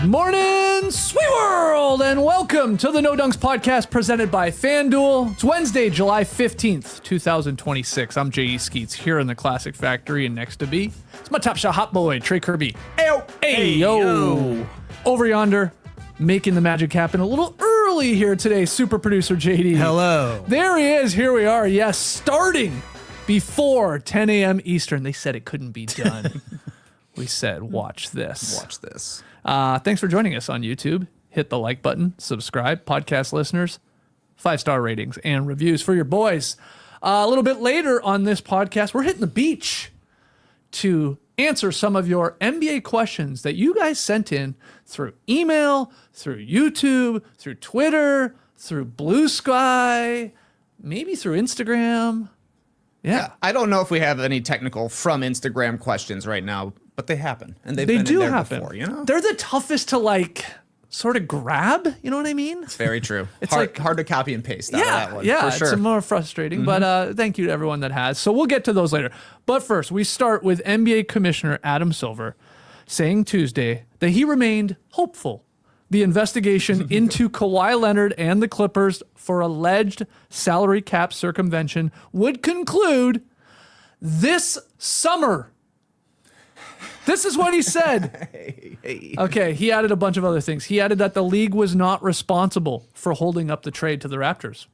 Morning, sweet world, and welcome to the No Dunks podcast presented by FanDuel. It's Wednesday, July 15th, 2026. I'm J.E. Skeets here in the Classic Factory, and next to be, it's my top shot hot boy, Trey Kirby. Ayo! Ayo! Over yonder, making the magic happen a little early here today, super producer JD. Hello. There he is, here we are, yes, starting before 10 a.m. Eastern. They said it couldn't be done. We said, watch this. Watch this. Thanks for joining us on YouTube. Hit the like button, subscribe, podcast listeners, 5-star ratings and reviews for your boys. A little bit later on this podcast, we're hitting the beach to answer some of your NBA questions that you guys sent in through email, through YouTube, through Twitter, through Blue Sky, maybe through Instagram. Yeah. I don't know if we have any technical from Instagram questions right now, but they happen. And they do in there happen. Before, you know? They're the toughest to sort of grab. You know what I mean? It's very true. It's hard to copy and paste out of that one. Yeah, for sure. It's more frustrating, but thank you to everyone that has. So we'll get to those later. But first, we start with NBA Commissioner Adam Silver saying Tuesday that he remained hopeful the investigation into Kawhi Leonard and the Clippers for alleged salary cap circumvention would conclude this summer. This is what he said. Hey. Okay, he added a bunch of other things. He added that the league was not responsible for holding up the trade to the Raptors.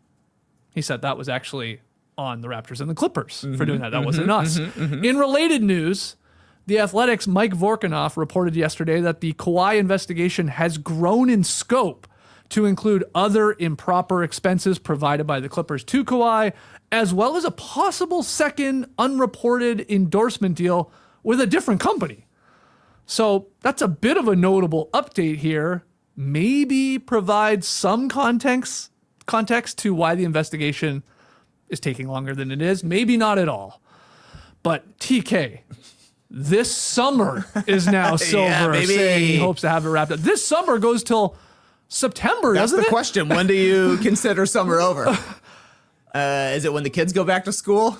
He said that was actually on the Raptors and the Clippers for doing that. That wasn't us. In related news, The Athletic's Mike Vorkunov reported yesterday that the Kawhi investigation has grown in scope to include other improper expenses provided by the Clippers to Kawhi, as well as a possible second unreported endorsement deal with a different company. So that's a bit of a notable update here. Maybe provide some context to why the investigation is taking longer than it is. Maybe not at all. But TK, this summer is now Silver saying he hopes to have it wrapped up. This summer goes till September, doesn't it? That's the question. When do you consider summer over? Is it when the kids go back to school?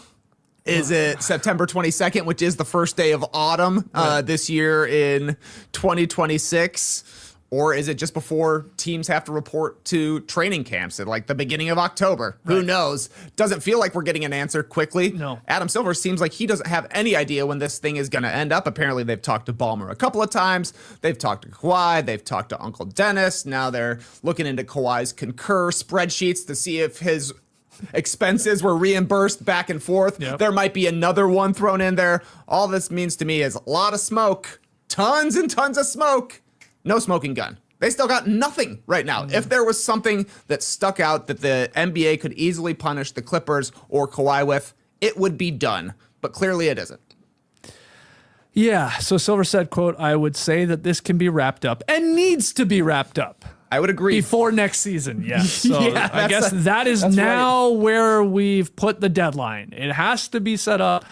Is it September 22nd, which is the first day of autumn this year in 2026? Or is it just before teams have to report to training camps at the beginning of October? Right. Who knows? Doesn't feel like we're getting an answer quickly. No. Adam Silver seems like he doesn't have any idea when this thing is going to end up. Apparently, they've talked to Ballmer a couple of times. They've talked to Kawhi. They've talked to Uncle Dennis. Now they're looking into Kawhi's Concur spreadsheets to see if his expenses were reimbursed back and forth. Yep. There might be another one thrown in there. All this means to me is a lot of smoke, tons and tons of smoke, no smoking gun. They still got nothing right now. If there was something that stuck out that the NBA could easily punish the Clippers or Kawhi with, it would be done. But clearly it isn't. Yeah, so Silver said, quote, I would say that this can be wrapped up and needs to be wrapped up. I would agree. Before next season, yeah. So Yeah, I guess that is now where we've put the deadline. It has to be set up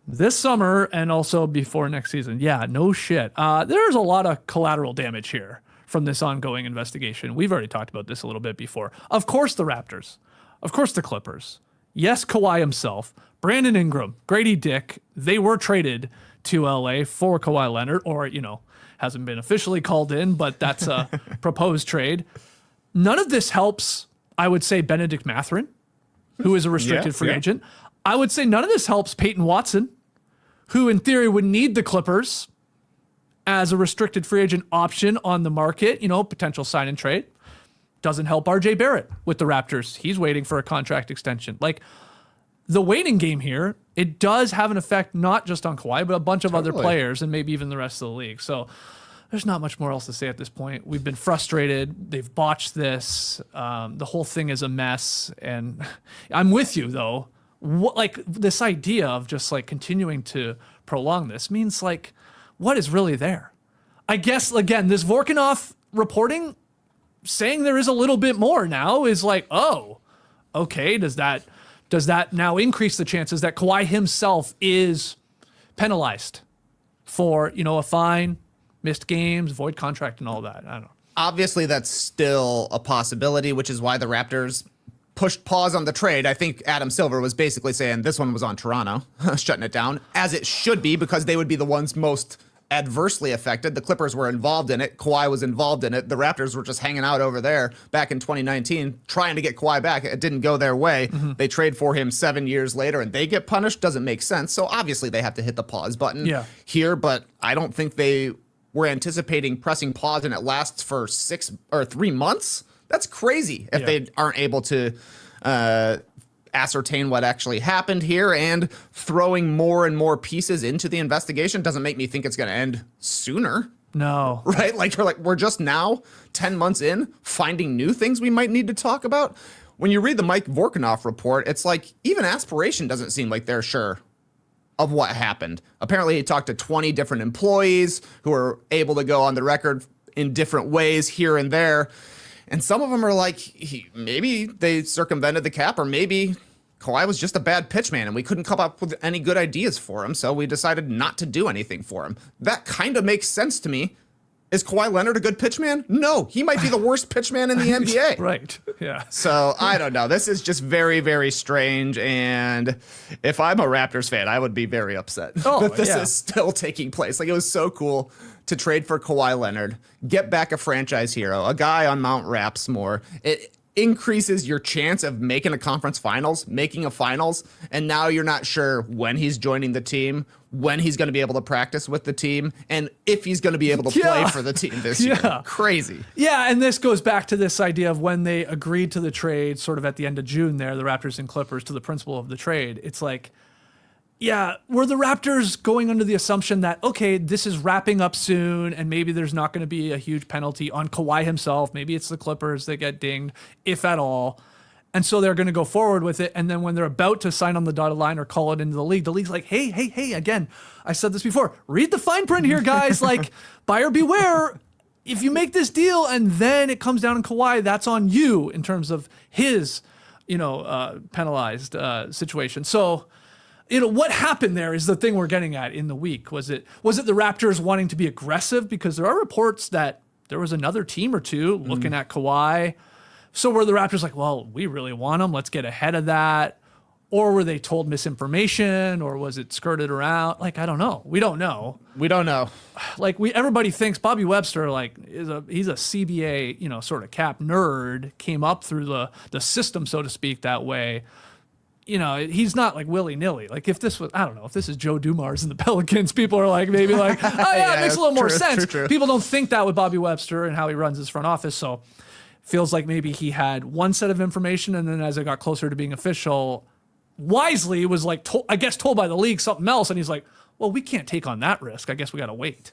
this summer and also before next season. Yeah, no shit. There's a lot of collateral damage here from this ongoing investigation. We've already talked about this a little bit before. Of course the Raptors. Of course the Clippers. Yes, Kawhi himself. Brandon Ingram, Grady Dick, they were traded to LA for Kawhi Leonard, or, hasn't been officially called in, but that's a proposed trade. None of this helps, I would say, Benedict Mathurin, who is a restricted free agent. I would say none of this helps Peyton Watson, who in theory would need the Clippers as a restricted free agent option on the market, potential sign and trade. Doesn't help RJ Barrett with the Raptors. He's waiting for a contract extension. The waiting game here, it does have an effect not just on Kawhi, but a bunch of other players and maybe even the rest of the league. So there's not much more else to say at this point. We've been frustrated. They've botched this. The whole thing is a mess. And I'm with you, though. This idea of just continuing to prolong this means what is really there? I guess, again, this Vorkunov reporting saying there is a little bit more now is oh, okay, does that now increase the chances that Kawhi himself is penalized for, a fine, missed games, void contract, and all that? I don't know. Obviously, that's still a possibility, which is why the Raptors pushed pause on the trade. I think Adam Silver was basically saying this one was on Toronto, shutting it down, as it should be, because they would be the ones most adversely affected. The Clippers were involved in it. Kawhi was involved in it. The Raptors were just hanging out over there back in 2019 trying to get Kawhi back. It didn't go their way. They trade for him 7 years later and they get punished. Doesn't make sense. So obviously they have to hit the pause button here, but I don't think they were anticipating pressing pause and it lasts for 6 or 3 months. That's crazy if they aren't able to ascertain what actually happened here, and throwing more and more pieces into the investigation doesn't make me think it's going to end sooner. No. Right? Like we're just now 10 months in finding new things we might need to talk about. When you read the Mike Vorkunov report, it's like even Aspiration doesn't seem like they're sure of what happened. Apparently he talked to 20 different employees who are able to go on the record in different ways here and there. And some of them are like, maybe they circumvented the cap, or maybe Kawhi was just a bad pitch man and we couldn't come up with any good ideas for him, so we decided not to do anything for him. That kind of makes sense to me. Is Kawhi Leonard a good pitch man? No, he might be the worst pitch man in the NBA. Right, yeah. So, I don't know. This is just very, very strange, and if I'm a Raptors fan, I would be very upset that this is still taking place. Like, it was so cool to trade for Kawhi Leonard, get back a franchise hero, a guy on Mount Rushmore. It increases your chance of making a conference finals, making a finals, and now you're not sure when he's joining the team, when he's going to be able to practice with the team, and if he's going to be able to play for the team this year. Crazy. Yeah, and this goes back to this idea of when they agreed to the trade sort of at the end of June there, the Raptors and Clippers, to the principle of the trade. It's like, yeah, were the Raptors going under the assumption that, okay, this is wrapping up soon and maybe there's not going to be a huge penalty on Kawhi himself. Maybe it's the Clippers that get dinged, if at all. And so they're going to go forward with it. And then when they're about to sign on the dotted line or call it into the league's like, hey, again, I said this before, read the fine print here, guys. Like, buyer beware. If you make this deal and then it comes down in Kawhi, that's on you in terms of his, penalized situation. So, what happened there is the thing we're getting at in the week. Was it the Raptors wanting to be aggressive? Because there are reports that there was another team or two looking at Kawhi. So were the Raptors like, well, we really want him, let's get ahead of that? Or were they told misinformation, or was it skirted around? Like, I don't know. We don't know. Like, everybody thinks Bobby Webster, like, he's a CBA, sort of cap nerd, came up through the system, so to speak, that way. He's not like willy-nilly. Like, if this was, I don't know, if this is Joe Dumars and the Pelicans, people are like, maybe like, oh yeah, it makes a little more sense. True. People don't think that with Bobby Webster and how he runs his front office. So feels like maybe he had one set of information, and then as it got closer to being official, wisely was like, told by the league something else. And he's like, well, we can't take on that risk. I guess we got to wait.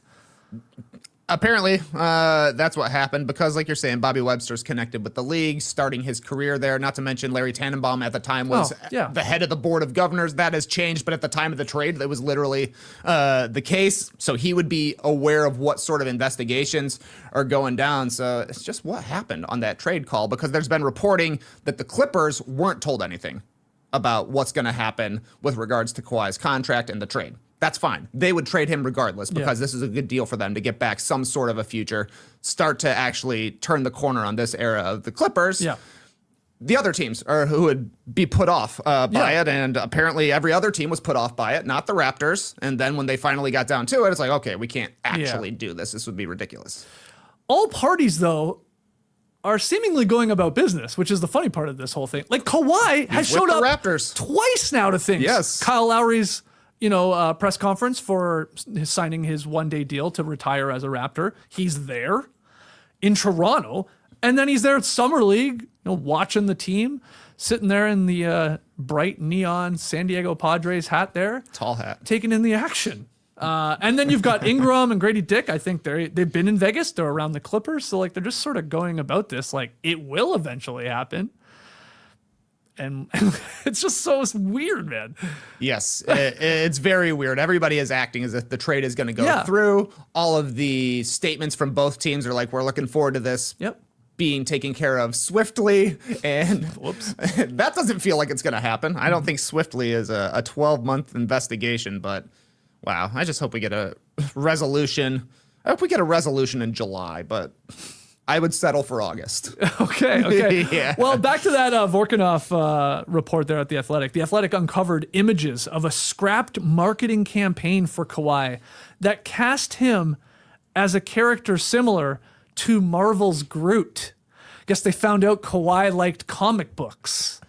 Apparently, that's what happened because, like you're saying, Bobby Webster's connected with the league, starting his career there. Not to mention Larry Tannenbaum at the time was the head of the board of governors. That has changed, but at the time of the trade, that was literally the case. So he would be aware of what sort of investigations are going down. So it's just what happened on that trade call, because there's been reporting that the Clippers weren't told anything about what's going to happen with regards to Kawhi's contract and the trade. That's fine. They would trade him regardless because this is a good deal for them to get back some sort of a future, start to actually turn the corner on this era of the Clippers. Yeah. The other teams who would be put off by it, and apparently every other team was put off by it, not the Raptors. And then when they finally got down to it, it's like, okay, we can't actually do this. This would be ridiculous. All parties, though, are seemingly going about business, which is the funny part of this whole thing. Like, Kawhi has showed up Raptors twice now to things. Yes. Kyle Lowry's press conference for signing his one-day deal to retire as a Raptor. He's there in Toronto, and then he's there at Summer League, watching the team, sitting there in the bright neon San Diego Padres hat there. Tall hat. Taking in the action. And then you've got Ingram and Grady Dick. I think they've been in Vegas. They're around the Clippers. So, like, they're just sort of going about this like it will eventually happen. And it's just so weird, man. Yes, it's very weird. Everybody is acting as if the trade is going to go through. All of the statements from both teams are like, we're looking forward to this being taken care of swiftly. And that doesn't feel like it's going to happen. I don't think swiftly is a 12-month investigation, but wow, I just hope we get a resolution. I hope we get a resolution in July, but I would settle for August. Okay. Yeah. Well, back to that Vorkunov report there at The Athletic. The Athletic uncovered images of a scrapped marketing campaign for Kawhi that cast him as a character similar to Marvel's Groot. Guess they found out Kawhi liked comic books.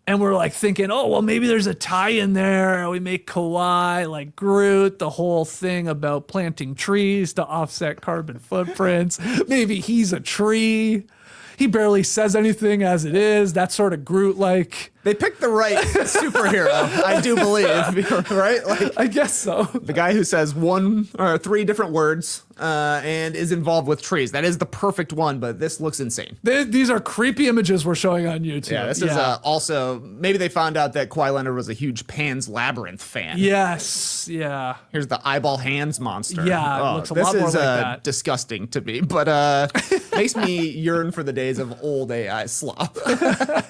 And we're like thinking, oh, well, maybe there's a tie in there. We make Kawhi like Groot, the whole thing about planting trees to offset carbon footprints. Maybe he's a tree. He barely says anything as it is. That's sort of Groot-like. They picked the right superhero, I do believe, right? Like, I guess so. the guy who says 1 or 3 different words and is involved with trees. That is the perfect one, but this looks insane. These are creepy images we're showing on YouTube. Yeah, this is also, maybe they found out that Kawhi Leonard was a huge Pan's Labyrinth fan. Yes, yeah. Here's the eyeball hands monster. Yeah, it looks a lot more like that. Disgusting to me, but makes me yearn for the days of old AI slop.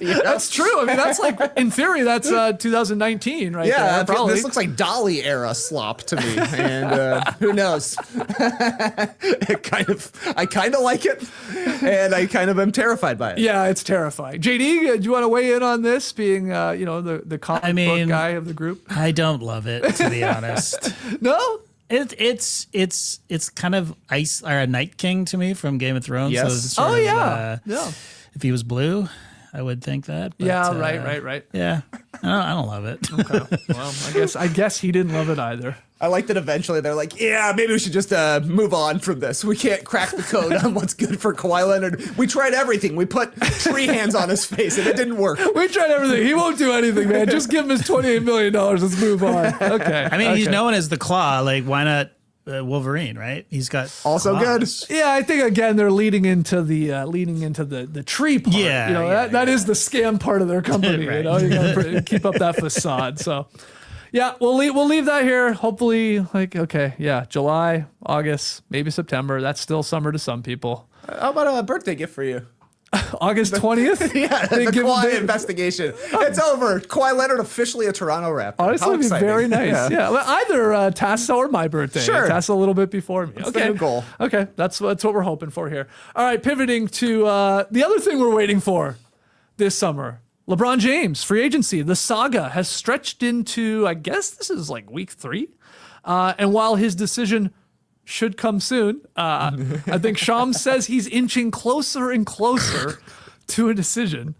You know? That's true. I mean, that's like, in theory, that's 2019, right? Yeah, there, probably. This looks like Dolly era slop to me, and who knows? I kind of like it, and I kind of am terrified by it. Yeah, it's terrifying. JD, do you want to weigh in on this, being the comic book guy of the group? I don't love it, to be honest. No? It's kind of Ice or a Night King to me from Game of Thrones. Yes. So it's sort of, yeah. If he was blue, I would think that. But, Yeah, right. Yeah, I don't love it. Okay. Well, I guess he didn't love it either. I like that eventually they're like, yeah, maybe we should just move on from this. We can't crack the code on what's good for Kawhi Leonard. We tried everything. We put tree hands on his face, and it didn't work. We tried everything. He won't do anything, man. Just give him his $28 million. Let's move on. Okay. I mean, he's known as the Claw. Like, why not Wolverine? Right? He's got Also claws. good. Yeah, I think again they're leading into the tree part. Yeah, that is the scam part of their company. Right. You gotta keep up that facade. So, yeah, we'll leave that here. Hopefully, July, August, maybe September. That's still summer to some people. How about a birthday gift for you? August 20th. Yeah, the Kawhi investigation. It's over. Kawhi Leonard officially a Toronto Raptor. Honestly, it'd be very nice. Yeah, well, either Tassa or my birthday. Sure. Tassa a little bit before me. That's the new goal. Okay, that's what we're hoping for here. All right, pivoting to the other thing we're waiting for this summer. LeBron James, free agency. The saga has stretched into, I guess this is like week 3. And while his decision should come soon, I think Shams says he's inching closer and closer to a decision.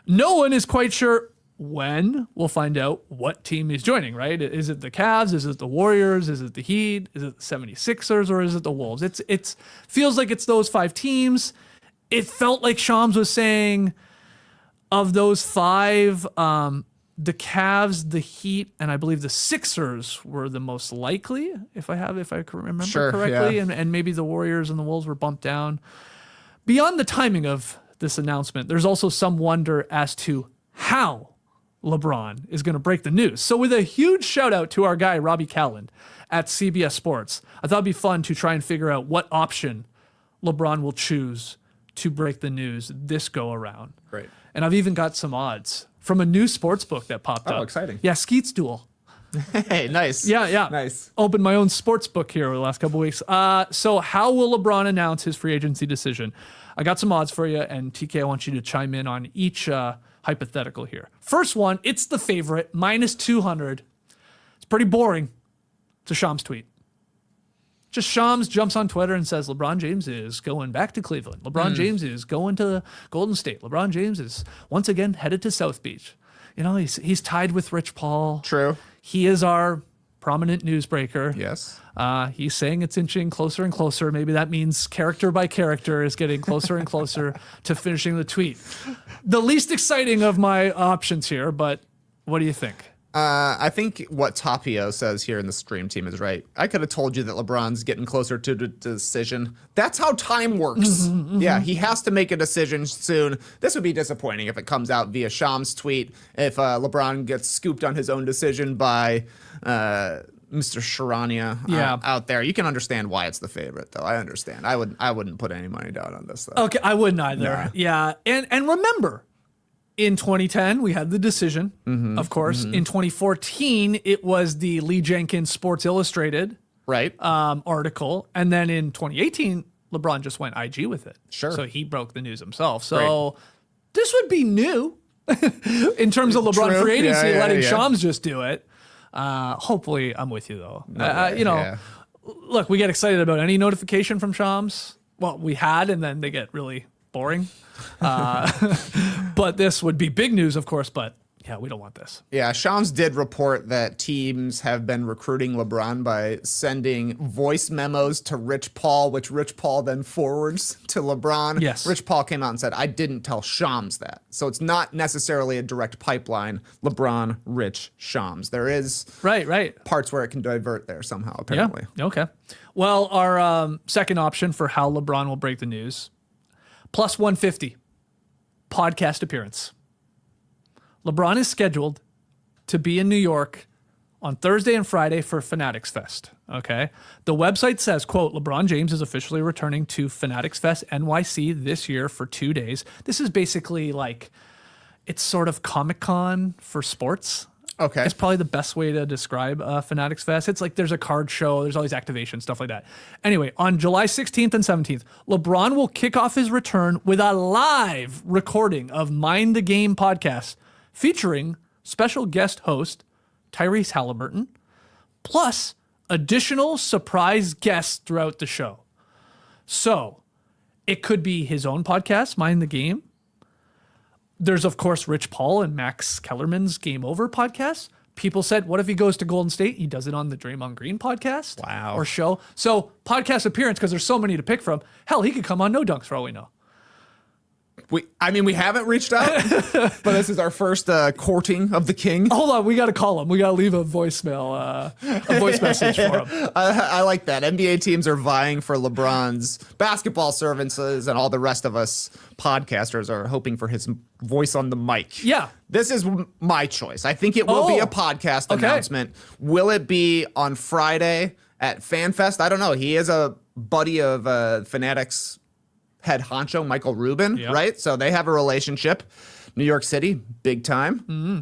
No one is quite sure when. We'll find out what team he's joining, right? Is it the Cavs? Is it the Warriors? Is it the Heat? Is it the 76ers? Or is it the Wolves? It's feels like it's those 5 teams. It felt like Shams was saying of those 5, the Cavs, the Heat, and I believe the Sixers were the most likely, if I can remember correctly, yeah. and maybe the Warriors and the Wolves were bumped down. Beyond the timing of this announcement, there's also some wonder as to how LeBron is going to break the news. So with a huge shout out to our guy, Robbie Calland at CBS Sports, I thought it'd be fun to try and figure out what option LeBron will choose to break the news this go around. Great. And I've even got some odds from a new sports book that popped up. Oh, exciting. Yeah, Skeets Duel. Hey, nice. Yeah. Nice. Opened my own sports book here over the last couple of weeks. So how will LeBron announce his free agency decision? I got some odds for you, and TK, I want you to chime in on each hypothetical here. First one, it's the favorite, -200. It's pretty boring. It's a Shams tweet. Just Shams jumps on Twitter and says, LeBron James is going back to Cleveland. LeBron James is going to Golden State. LeBron James is once again headed to South Beach. You know, he's tied with Rich Paul. True. He is our prominent newsbreaker. Yes. He's saying it's inching closer and closer. Maybe that means character by character is getting closer and closer to finishing the tweet. The least exciting of my options here, but what do you think? I think what Tapio says here in the stream team is right. I could have told you that LeBron's getting closer to the decision. That's how time works. Yeah, he has to make a decision soon. This would be disappointing if it comes out via Shams' tweet, if LeBron gets scooped on his own decision by Mr. Sharania out there. You can understand why it's the favorite, though. I understand. I wouldn't put any money down on this, though. Okay, I wouldn't either. Nah. Yeah, and remember, in 2010, we had the decision, of course. In 2014, it was the Lee Jenkins Sports Illustrated Right. article. And then in 2018, LeBron just went IG with it. Sure. So he broke the news himself. So this would be new in terms of LeBron True. free agency, Yeah, letting yeah. Shams just do it. Hopefully, I'm with you though. Look, we get excited about any notification from Shams. Well, we had, and then they get really boring. But this would be big news, of course. But yeah, we don't want this. Yeah, Shams did report that teams have been recruiting LeBron by sending voice memos to Rich Paul, which Rich Paul then forwards to LeBron. Yes. Rich Paul came out and said, I didn't tell Shams that. So it's not necessarily a direct pipeline, LeBron, Rich, Shams. There is Right. parts where it can divert there somehow, apparently. Yeah. Okay. Well, our second option for how LeBron will break the news, plus 150 podcast appearance. LeBron is scheduled to be in New York on Thursday and Friday for Fanatics Fest. Okay. The website says, quote, LeBron James is officially returning to Fanatics Fest NYC this year for 2 days. This is basically like, it's sort of Comic-Con for sports. Okay. It's probably the best way to describe Fanatics Fest. It's like there's a card show, there's all these activations, stuff like that. Anyway, on July 16th and 17th, LeBron will kick off his return with a live recording of Mind the Game podcast featuring special guest host Tyrese Halliburton, plus additional surprise guests throughout the show. So it could be his own podcast, Mind the Game. There's, of course, Rich Paul and Max Kellerman's Game Over podcast. People said, what if he goes to Golden State? He does it on the Draymond Green podcast. Wow. Or show. So podcast appearance, because there's so many to pick from. Hell, he could come on No Dunks for all we know. We haven't reached out, but this is our first courting of the king. Hold on, we got to call him. We got to leave a voicemail, a voice message for him. I like that. NBA teams are vying for LeBron's basketball services, and all the rest of us podcasters are hoping for his voice on the mic. Yeah. This is my choice. I think it will be a podcast announcement. Will it be on Friday at FanFest? I don't know. He is a buddy of Fanatics head honcho Michael Rubin, right? So they have a relationship. New York City, big time. Mm-hmm.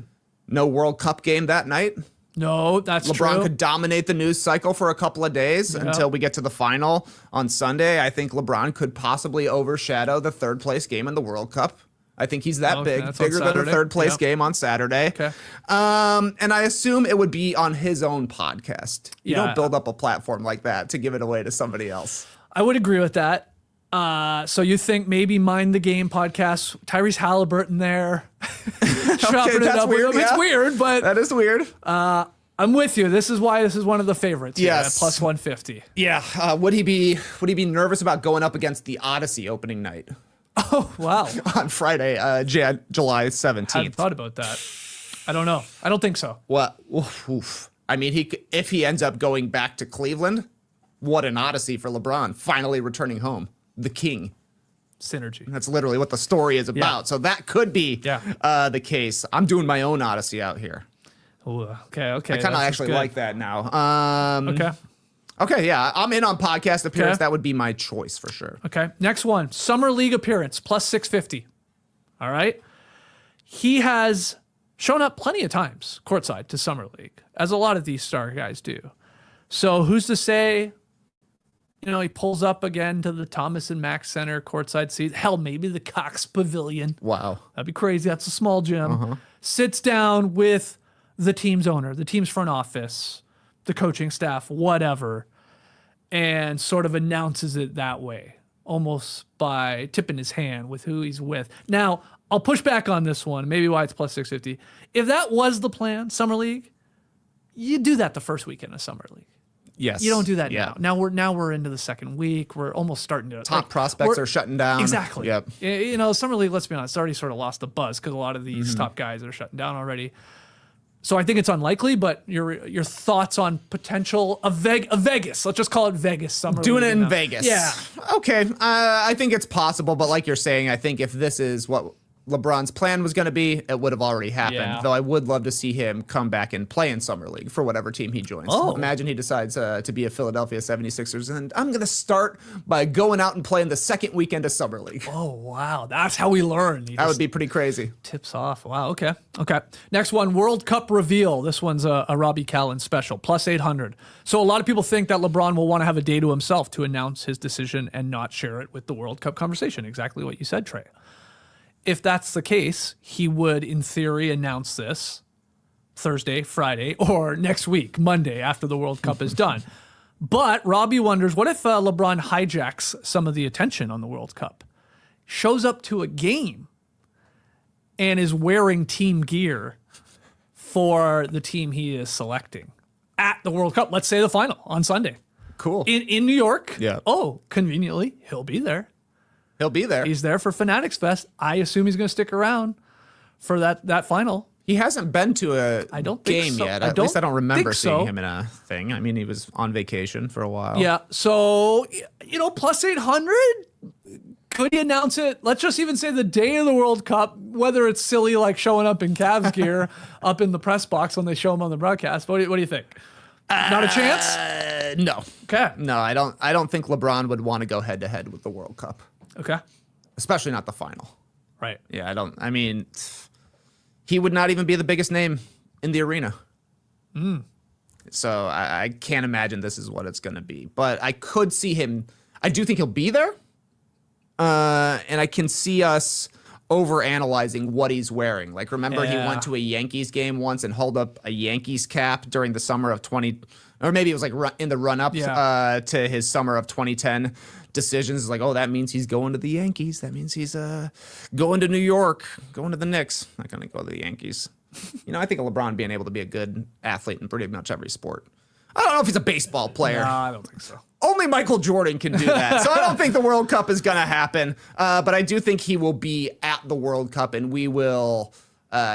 No World Cup game that night. No, that's LeBron true. could dominate the news cycle for a couple of days until we get to the final on Sunday. I think LeBron could possibly overshadow the third place game in the World Cup. I think he's that big, bigger than the third place game on Saturday. Okay. And I assume it would be on his own podcast. You don't build up a platform like that to give it away to somebody else. I would agree with that. So you think maybe Mind the Game podcast, Tyrese Halliburton there, chopping it up with him. It's weird, but that is weird. I'm with you. This is why this is one of the favorites. Yes. At plus 150. Yeah. Would he be nervous about going up against the Odyssey opening night? Oh, wow. On Friday, July 17th. I hadn't thought about that. I don't know. I don't think so. What? Oof. I mean, if he ends up going back to Cleveland, what an Odyssey for LeBron, finally returning home. The king. Synergy. That's literally what the story is about. Yeah. So that could be the case. I'm doing my own Odyssey out here. Ooh, okay. I kind of actually like that now. Okay, yeah. I'm in on podcast appearance. That would be my choice for sure. Okay. Next one. Summer League appearance, plus 650. All right. He has shown up plenty of times courtside to Summer League, as a lot of these star guys do. So who's to say... he pulls up again to the Thomas and Mack Center courtside seat. Hell, maybe the Cox Pavilion. Wow. That'd be crazy. That's a small gym. Sits down with the team's owner, the team's front office, the coaching staff, whatever, and sort of announces it that way, almost by tipping his hand with who he's with. Now, I'll push back on this one, maybe why it's plus 650. If that was the plan, Summer League, you do that the first weekend of Summer League. Yes. You don't do that now. Now we're into the second week. We're almost starting to top prospects are shutting down. Exactly. Yep. Summer League, let's be honest, it's already sort of lost the buzz because a lot of these top guys are shutting down already. So I think it's unlikely, but your thoughts on potential of Vegas. Let's just call it Vegas Summer League. Doing it in Vegas. Yeah. Okay. I think it's possible, but like you're saying, I think if this is what LeBron's plan was going to be, it would have already happened. Yeah. Though I would love to see him come back and play in Summer League for whatever team he joins. Oh. Imagine he decides to be a Philadelphia 76ers, and I'm going to start by going out and playing the second weekend of Summer League. Oh, wow. That's how we learn. That would be pretty crazy. Tips off. Wow. Okay. Next one, World Cup reveal. This one's a Robbie Callan special, plus 800. So a lot of people think that LeBron will want to have a day to himself to announce his decision and not share it with the World Cup conversation. Exactly what you said, Trey. If that's the case, he would, in theory, announce this Thursday, Friday, or next week, Monday, after the World Cup is done. But Robbie wonders, what if LeBron hijacks some of the attention on the World Cup, shows up to a game, and is wearing team gear for the team he is selecting at the World Cup? Let's say the final on Sunday. Cool. In New York. Yeah. Oh, conveniently, he'll be there. He'll be there. He's there for Fanatics Fest. I assume he's going to stick around for that final. He hasn't been to a I don't think game so. yet. I At least I don't remember think seeing so. him in a thing. I mean, he was on vacation for a while. Yeah. So, plus 800. Could he announce it? Let's just even say the day of the World Cup, whether it's silly like showing up in Cavs gear up in the press box when they show him on the broadcast. What do you think? Not a chance? No. Okay. No, I don't think LeBron would want to go head to head with the World Cup, Okay. especially not the final. Right. Yeah, I mean, he would not even be the biggest name in the arena. So I can't imagine this is what it's going to be. But I could see him. I do think he'll be there. And I can see us overanalyzing what he's wearing. Like, remember he Yeah. went to a Yankees game once and held up a Yankees cap during the summer of 20, or maybe it was like in the run up to his summer of 2010 decisions. It's like, oh, that means he's going to the Yankees. That means he's going to New York, going to the Knicks. Not going to go to the Yankees. I think of LeBron being able to be a good athlete in pretty much every sport. I don't know if he's a baseball player. No, I don't think so. Only Michael Jordan can do that. So I don't think the World Cup is going to happen. But I do think he will be at the World Cup, and we will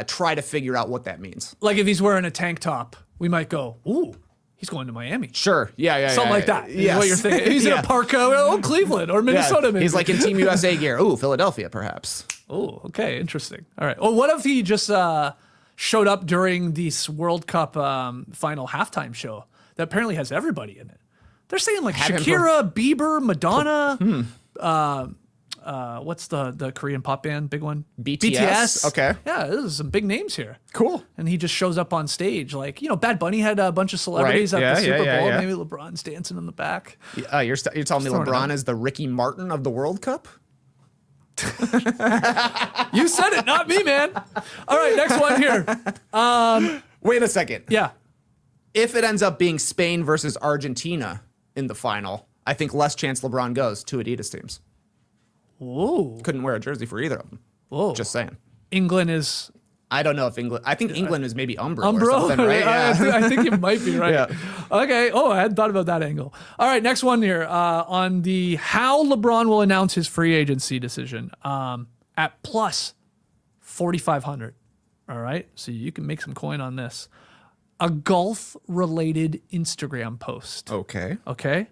try to figure out what that means. Like if he's wearing a tank top, we might go, ooh, he's going to Miami. Sure. Yeah. Something like that. Yeah. Is what you're thinking. He's in a parka, Cleveland or Minnesota. Maybe. He's like in Team USA gear. Ooh, Philadelphia, perhaps. Oh, okay. Interesting. All right. Well, what if he just showed up during this World Cup final halftime show that apparently has everybody in it? They're saying like Shakira, Bieber, Madonna. What's the Korean pop band? Big one? BTS. Okay. Yeah, there's some big names here. Cool. And he just shows up on stage. Like, Bad Bunny had a bunch of celebrities Right. at the Yeah, Super yeah, Bowl. yeah. Maybe LeBron's dancing in the back. You're telling me throwing it LeBron out. is the Ricky Martin of the World Cup? You said it, not me, man. All right, next one here. Wait a second. Yeah. If it ends up being Spain versus Argentina in the final, I think less chance LeBron goes to Adidas teams. Whoa. Couldn't wear a jersey for either of them. Whoa. Just saying. England is I don't know if England. I think England is maybe Umbro or Umbro. something, right? Yeah. I think you might be right. Yeah. Okay. Oh, I hadn't thought about that angle. All right, next one here on the how LeBron will announce his free agency decision at plus 4,500. All right, so you can make some coin on this. A golf-related Instagram post. Okay. Okay.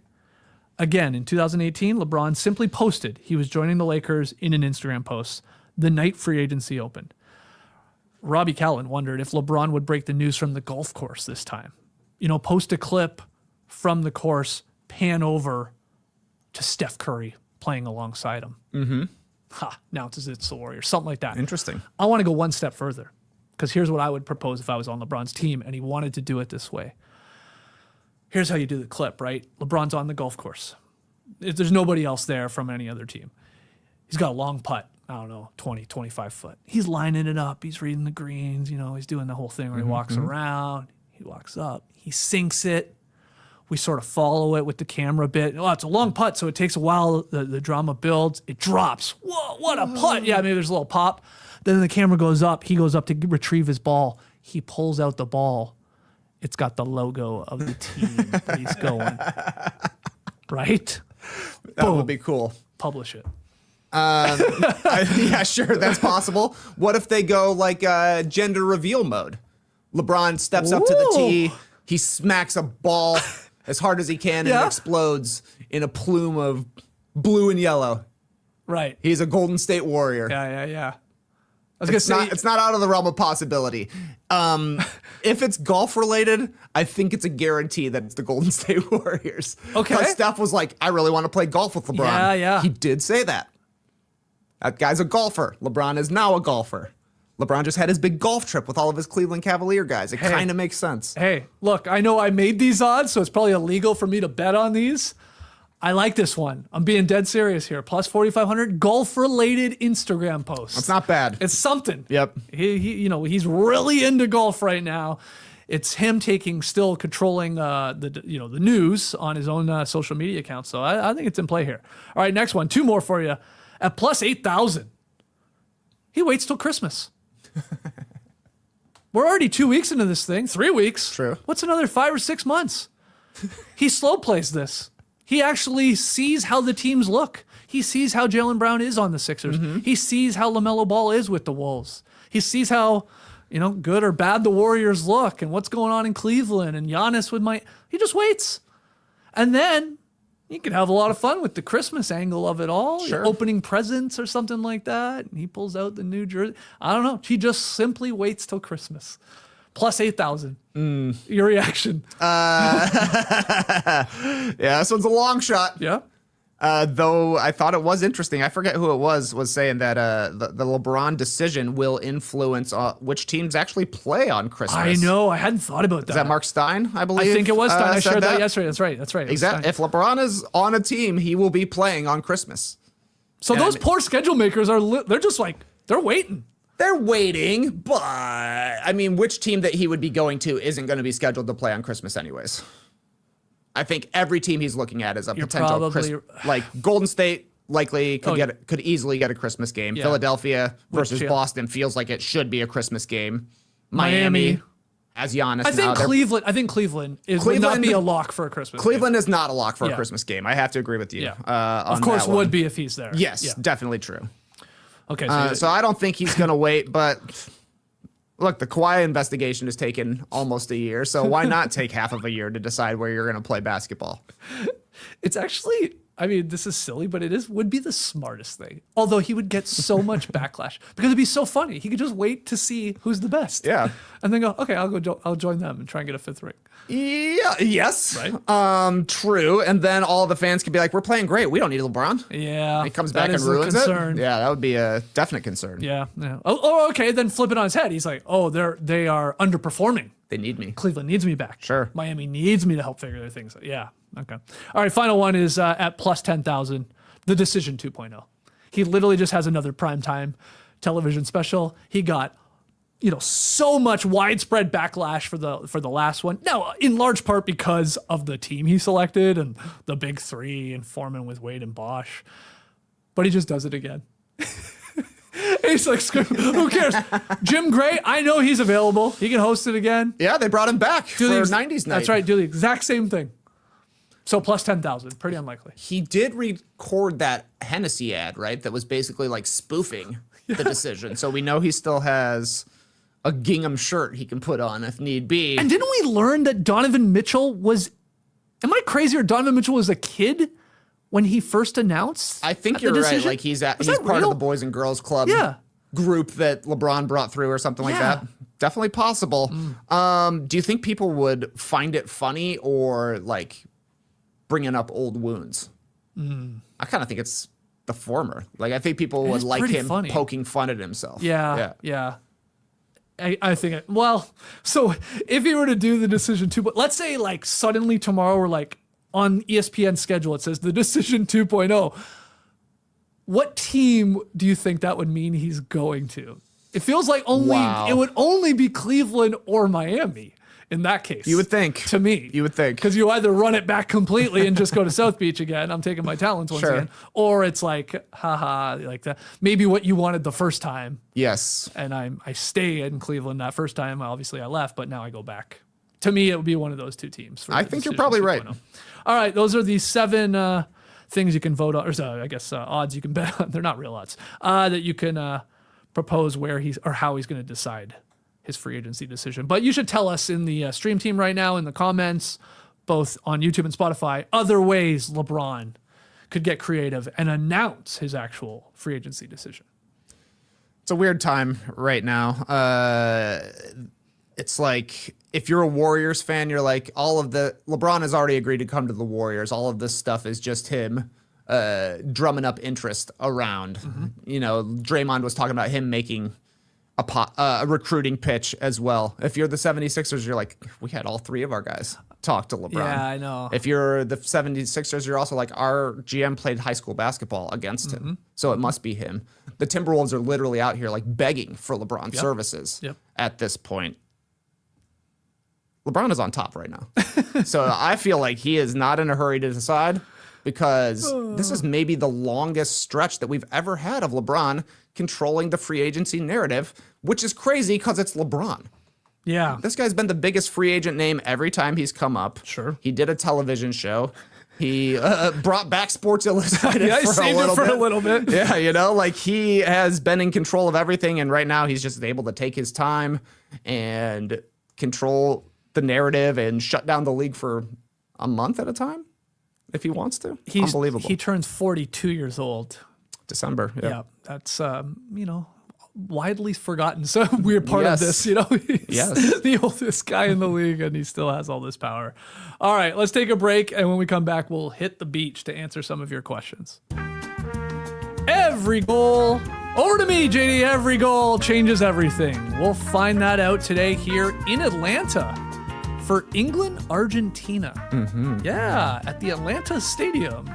Again, in 2018, LeBron simply posted he was joining the Lakers in an Instagram post the night free agency opened. Robbie Callan wondered if LeBron would break the news from the golf course this time. Post a clip from the course, pan over to Steph Curry playing alongside him. Mm-hmm. Announces it's the Warriors, something like that. Interesting. I want to go one step further because here's what I would propose if I was on LeBron's team and he wanted to do it this way. Here's how you do the clip, right? LeBron's on the golf course. There's nobody else there from any other team. He's got a long putt. I don't know, 20, 25 foot. He's lining it up. He's reading the greens. He's doing the whole thing where he walks around. He walks up. He sinks it. We sort of follow it with the camera a bit. Oh, it's a long putt, so it takes a while. The drama builds. It drops. Whoa, what a putt. Yeah, maybe there's a little pop. Then the camera goes up. He goes up to retrieve his ball. He pulls out the ball. It's got the logo of the team that he's going. Right? That would be cool. Publish it. Yeah, sure, that's possible. What if they go like gender reveal mode? LeBron steps up to the tee. He smacks a ball as hard as he can and it explodes in a plume of blue and yellow. Right. He's a Golden State Warrior. Yeah. I was gonna say It's not out of the realm of possibility. If it's golf related, I think it's a guarantee that it's the Golden State Warriors. Okay. Because Steph was like, I really want to play golf with LeBron. Yeah. He did say that. That guy's a golfer. LeBron is now a golfer. LeBron just had his big golf trip with all of his Cleveland Cavalier guys. It kind of makes sense. Hey, look, I know I made these odds, so it's probably illegal for me to bet on these. I like this one. I'm being dead serious here. Plus 4,500 golf-related Instagram posts. It's not bad. It's something. Yep. He's really into golf right now. It's him controlling the news on his own social media account. So I think it's in play here. All right, next one. Two more for you. At plus 8,000, he waits till Christmas. We're already 2 weeks into this thing. 3 weeks. True. What's another 5 or 6 months? He slow plays this. He actually sees how the teams look. He sees how Jaylen Brown is on the Sixers. Mm-hmm. He sees how LaMelo Ball is with the Wolves. He sees how, good or bad the Warriors look and what's going on in Cleveland and Giannis he just waits. And then you could have a lot of fun with the Christmas angle of it all. Sure. Opening presents or something like that. And he pulls out the new jersey. I don't know. He just simply waits till Christmas. Plus 8,000. Your reaction? Yeah, this one's a long shot. Yeah. Though I thought it was interesting. I forget who it was saying that the LeBron decision will influence which teams actually play on Christmas. I know. I hadn't thought about that. Is that Mark Stein, I believe? I think it was Stein. I said shared that yesterday. That's right. Exactly. If LeBron is on a team, he will be playing on Christmas. So those poor schedule makers they're just like, they're waiting. They're waiting, but I mean, which team that he would be going to isn't going to be scheduled to play on Christmas anyways? I think every team he's looking at is a potential like Golden State likely could easily get a Christmas game. Yeah. Philadelphia versus Boston feels like it should be a Christmas game. Miami as Giannis. I think Cleveland would not be a lock for a Christmas Cleveland game. is not a lock for a Christmas game. I have to agree with you. Yeah. Of course would be if he's there. Yes, definitely true. Okay. So I don't think he's going to wait, but look, the Kawhi investigation has taken almost a year, so why not take half of a year to decide where you're going to play basketball? It's actually, this is silly, but would be the smartest thing. Although he would get so much backlash because it'd be so funny. He could just wait to see who's the best. Yeah. And then go, okay, I'll join them and try and get a fifth ring. Yeah. Yes. Right. True. And then all the fans could be like, "We're playing great. We don't need LeBron." Yeah. He comes back and ruins it. Yeah, that would be a definite concern. Yeah. Oh, okay. Then flip it on his head. He's like, "Oh, they are underperforming. They need me. Cleveland needs me back. Sure. Miami needs me to help figure their things out." Yeah. Okay. All right. Final one is at plus 10,000. The Decision 2.0. He literally just has another primetime television special. He got so much widespread backlash for the last one. Now, in large part because of the team he selected and the big three and Foreman with Wade and Bosch. But he just does it again. He's like, who cares? Jim Gray, I know he's available. He can host it again. Yeah, they brought him back for 90s night. That's right. Do the exact same thing. So plus 10,000. Pretty unlikely. He did record that Hennessy ad, right? That was basically like spoofing the decision. So we know he still has a gingham shirt he can put on if need be. And didn't we learn that Donovan Mitchell was, am I crazy, or Donovan Mitchell was a kid when he first announced? I think you're right. Like he's part of the Boys and Girls Club group that LeBron brought through or something like that. Definitely possible. Do you think people would find it funny or like bringing up old wounds? I kind of think it's the former. Like I think people would like him poking fun at himself. Yeah. I think, so if he were to do the Decision 2, but let's say like suddenly tomorrow or like on ESPN schedule, it says the Decision 2.0. What team do you think that would mean he's going to? It feels like it would only be Cleveland or Miami in that case. You would think. To me. You would think. Because you either run it back completely and just go to South Beach again. I'm taking my talents once again. Or it's like, like that. Maybe what you wanted the first time. Yes. And I stay in Cleveland that first time. Obviously, I left, but now I go back. To me, it would be one of those two teams. I think you're probably right. All right, those are the 7 things you can vote on, or I guess odds you can bet on. They're not real odds. That you can propose where he's or how he's going to decide his free agency decision. But you should tell us in the stream team right now in the comments, both on YouTube and Spotify, other ways LeBron could get creative and announce his actual free agency decision. It's a weird time right now. It's like if you're a Warriors fan, you're like LeBron has already agreed to come to the Warriors. All of this stuff is just him drumming up interest around. You know, Draymond was talking about him making a recruiting pitch as well. If you're the 76ers, you're like, we had all three of our guys talk to LeBron. Yeah, I know. If you're the 76ers, you're also like, our GM played high school basketball against him, so it must be him. The Timberwolves are literally out here like begging for LeBron's services at this point. LeBron is on top right now. So I feel like he is not in a hurry to decide, because this is maybe the longest stretch that we've ever had of LeBron controlling the free agency narrative, which is crazy because it's LeBron. Yeah. This guy's been the biggest free agent name every time he's come up. Sure. He did a television show. He brought back Sports Illustrated Yeah, he saved it for a little bit. Yeah, you know, like he has been in control of everything, and right now he's just able to take his time and control the narrative and shut down the league for a month at a time if he wants to. Unbelievable. He turns 42 years old. December. Yeah, that's widely forgotten. So we're part of this, you know. He's the oldest guy in the league, and he still has all this power. All right, let's take a break, and when we come back, we'll hit the beach to answer some of your questions. Every goal, over to me, JD. Every goal changes everything. We'll find that out today here in Atlanta for England, Argentina. Yeah, at the Atlanta Stadium,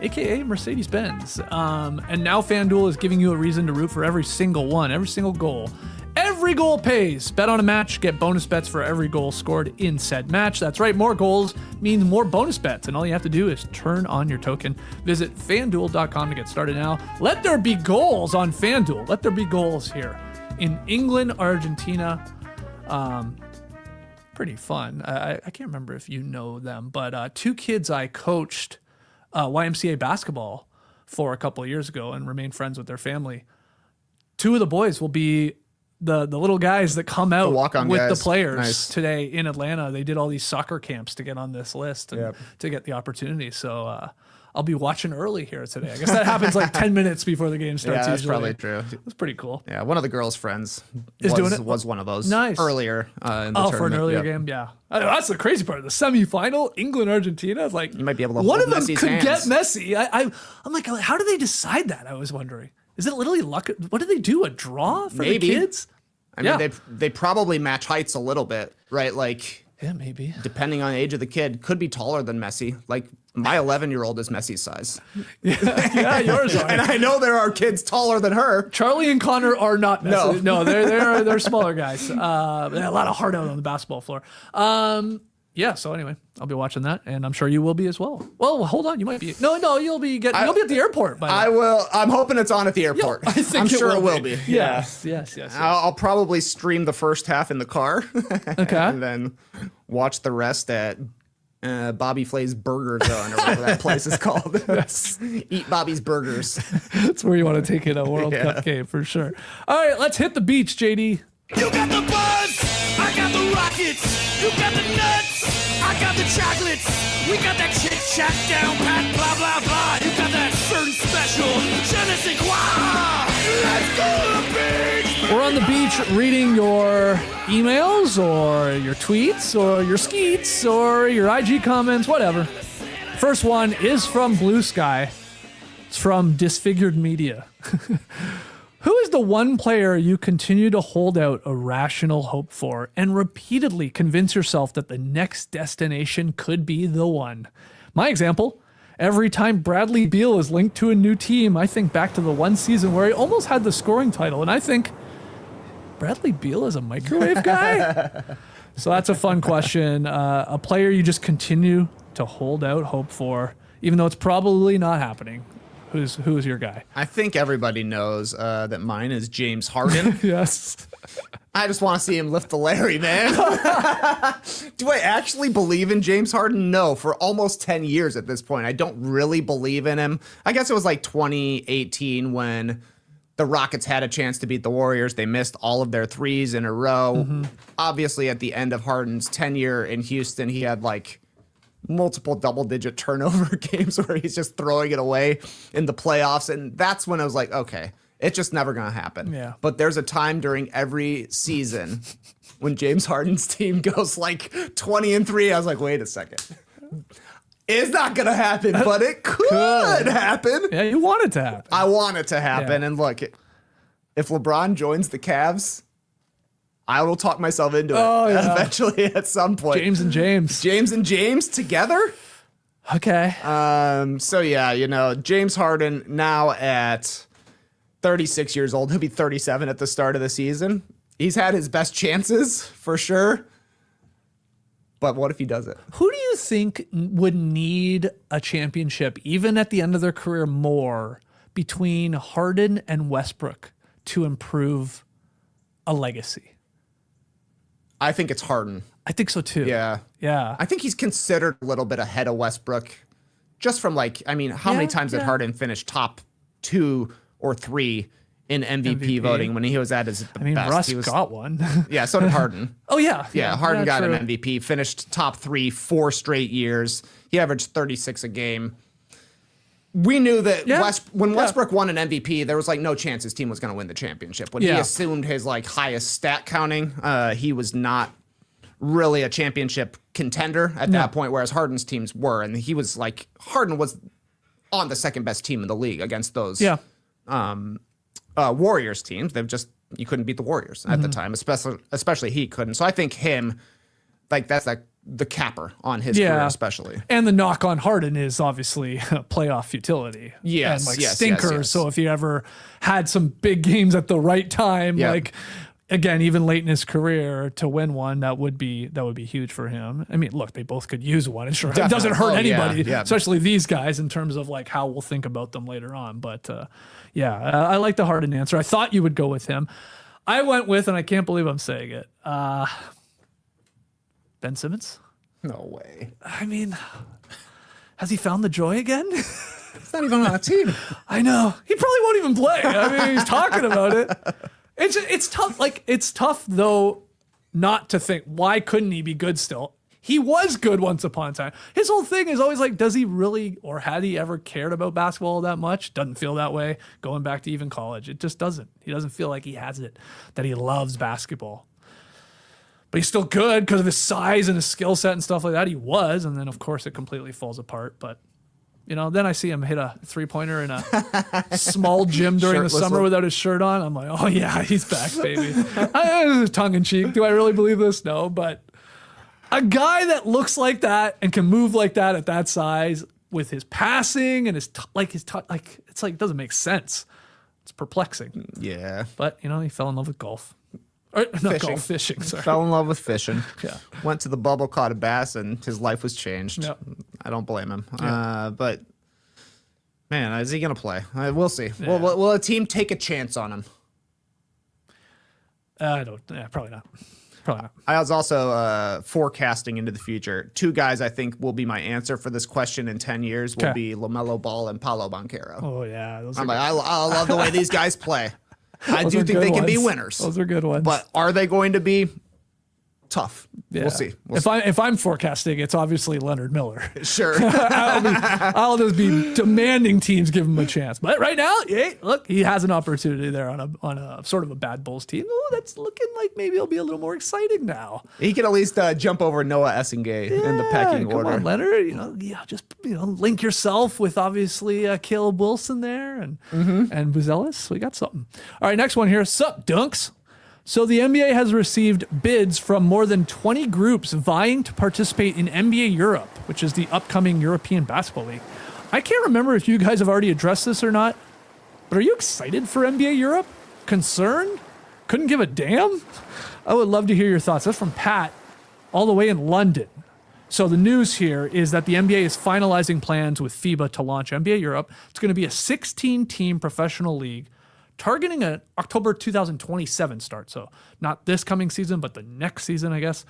aka Mercedes-Benz. And now FanDuel is giving you a reason to root for every single one, every single goal. Every goal pays. Bet on a match, get bonus bets for every goal scored in said match. That's right, more goals means more bonus bets, and all you have to do is turn on your token. Visit FanDuel.com to get started now. Let there be goals on FanDuel. Let there be goals here in England, Argentina. Pretty fun. I can't remember if you know them, but two kids I coached YMCA basketball for a couple of years ago and remained friends with their family. Two of the boys will be the little guys that come out with guys. The players Nice. today in Atlanta. They did all these soccer camps to get on this list and to get the opportunity. So I'll be watching early here today. I guess that happens like 10 minutes before the game starts. Yeah, that's usually. probably true. That's pretty cool. Yeah, one of the girls' friends was one of those. Nice. Earlier in the tournament. For an earlier game, yeah. That's the crazy part. The semifinal, England, Argentina. Like You might be able to one hold of them Messi's could hands. get messy. I'm like, how do they decide that? I was wondering. Is it literally luck? What do they do? A draw for Maybe. the kids? I mean, they probably match heights a little bit, right? Like, Yeah, maybe. depending on the age of the kid, could be taller than Messi. Like, my 11-year-old is Messi's size. Yeah, yours are. And I know there are kids taller than her. Charlie and Connor are not messy. No. They're smaller guys. They have a lot of heart out on the basketball floor. Yeah, so anyway, I'll be watching that, and I'm sure you will be as well. Well, hold on, you might be. No, you'll be at the airport by then. I will. I'm hoping it's on at the airport. I think I'm sure it will be. Yes. I'll probably stream the first half in the car. Okay. And then watch the rest at Bobby Flay's Burger Zone or whatever that place is called. Eat Bobby's Burgers. That's where you want to take it a World Cup game for sure. All right, let's hit the beach, JD. You got the buzz, I got the rockets. You got the nuts, I got the chocolates. We got that chit chat down pat, blah blah blah. You got that certain special, je ne sais quoi. Let's go to the beach. We're on the beach reading your emails or your tweets or your skeets or your IG comments, whatever. First one is from Blue Sky. It's from Disfigured Media. Who is the one player you continue to hold out a rational hope for and repeatedly convince yourself that the next destination could be the one? My example, every time Bradley Beal is linked to a new team, I think back to the one season where he almost had the scoring title, and I think, Bradley Beal is a microwave guy? So that's a fun question. A player you just continue to hold out hope for, even though it's probably not happening. Who's your guy? I think everybody knows that mine is James Harden. Yes. I just want to see him lift the Larry, man. Do I actually believe in James Harden? No, for almost 10 years at this point. I don't really believe in him. I guess it was like 2018 when the Rockets had a chance to beat the Warriors. They missed all of their threes in a row. Obviously, at the end of Harden's tenure in Houston, he had like multiple double-digit turnover games where he's just throwing it away in the playoffs. And that's when I was like, okay, It's just never going to happen. Yeah. But there's a time during every season when James Harden's team goes like 20-3. I was like, wait a second. It's not going to happen, but it could happen. Yeah, you want it to happen. I want it to happen. Yeah. And look, if LeBron joins the Cavs, I will talk myself into it eventually at some point. James and James together? Okay. So yeah, James Harden now at 36 years old. He'll be 37 at the start of the season. He's had his best chances for sure. But what if he does it? Who do you think would need a championship, even at the end of their career, more between Harden and Westbrook to improve a legacy? I think it's Harden. I think so too. Yeah. Yeah. I think he's considered a little bit ahead of Westbrook just from how many times did Harden finish top 2 or 3 in MVP voting when he was at his best? Russ got one. Yeah, so did Harden. Oh, yeah. Yeah, Harden got true. an MVP, finished top 3 4 straight years. He averaged 36 a game. We knew that when Westbrook won an MVP, there was no chance his team was going to win the championship. When he assumed his highest stat counting, he was not really a championship contender at that point, whereas Harden's teams were. And he was Harden was on the second best team in the league against those Warriors teams. You couldn't beat the Warriors at the time, especially he couldn't. So I think him, that's the capper on his career, especially. And the knock on Harden is obviously playoff futility. Yes, and yes, stinkers. yes. So if he ever had some big games at the right time, again, even late in his career to win one, that would be huge for him. I mean, look, they both could use one. It doesn't hurt anybody, especially these guys in terms of how we'll think about them later on. But I like the Harden answer. I thought you would go with him. I went with, and I can't believe I'm saying it, Ben Simmons. No way. I mean, has he found the joy again? It's not even on a team. I know. He probably won't even play. I mean, he's talking about it. It's tough. It's tough though not to think, why couldn't he be good still? He was good once upon a time. His whole thing is always does he really, or had he ever cared about basketball that much? Doesn't feel that way. Going back to even college, it just doesn't. He doesn't feel like he has it, that he loves basketball. But he's still good because of his size and his skill set and stuff like that. He was, and then of course it completely falls apart. But then I see him hit a 3-pointer in a small gym during the summer without his shirt on. I'm like, oh yeah, he's back, baby. Tongue in cheek. Do I really believe this? No, but a guy that looks like that and can move like that at that size with his passing and it doesn't make sense. It's perplexing. Yeah. But he fell in love with golf. Or, not golf, fishing. Sorry. Fell in love with fishing. Yeah. Went to the bubble, caught a bass, and his life was changed. Yep. I don't blame him. Yeah. But man, is he gonna play? We'll see. Yeah. Will a team take a chance on him? I don't. Yeah, probably not. Probably not. I was also forecasting into the future. 2 guys I think will be my answer for this question in 10 years will be LaMelo Ball and Paolo Banchero. Oh yeah, I love the way these guys play. I do think they can be winners. Those are good ones. But are they going to be tough? Yeah. We'll see. If I'm forecasting, it's obviously Leonard Miller. Sure. I'll just be demanding teams give him a chance. But right now, look, he has an opportunity there on a sort of a bad Bulls team. Oh, that's looking like maybe it'll be a little more exciting now. He can at least jump over Noah Essengay in the pecking order. Come on, Leonard. Just link yourself with obviously Caleb Wilson there and Buzelis. We got something. All right, next one here. Sup, Dunks? So the NBA has received bids from more than 20 groups vying to participate in NBA Europe, which is the upcoming European Basketball League. I can't remember if you guys have already addressed this or not, but are you excited for NBA Europe? Concerned? Couldn't give a damn? I would love to hear your thoughts. That's from Pat, all the way in London. So the news here is that the NBA is finalizing plans with FIBA to launch NBA Europe. It's going to be a 16-team professional league targeting an October 2027 start. So not this coming season, but the next season, I guess.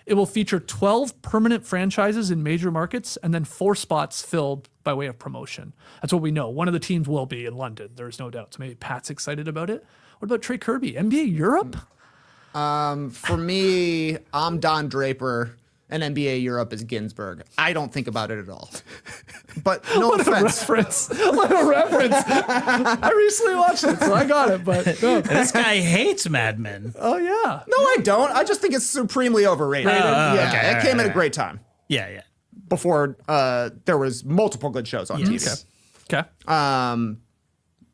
It will feature 12 permanent franchises in major markets and then 4 spots filled by way of promotion. That's what we know. One of the teams will be in London. There's no doubt. So maybe Pat's excited about it. What about Trey Kirby? NBA Europe? For me, I'm Don Draper and NBA Europe is Ginsburg. I don't think about it at all. But no offense. What a reference. I recently watched it, so I got it, but no. This guy hates Mad Men. Oh, yeah. No, I don't. I just think it's supremely overrated. okay, it came at a great time Yeah. before there was multiple good shows on TV. Okay.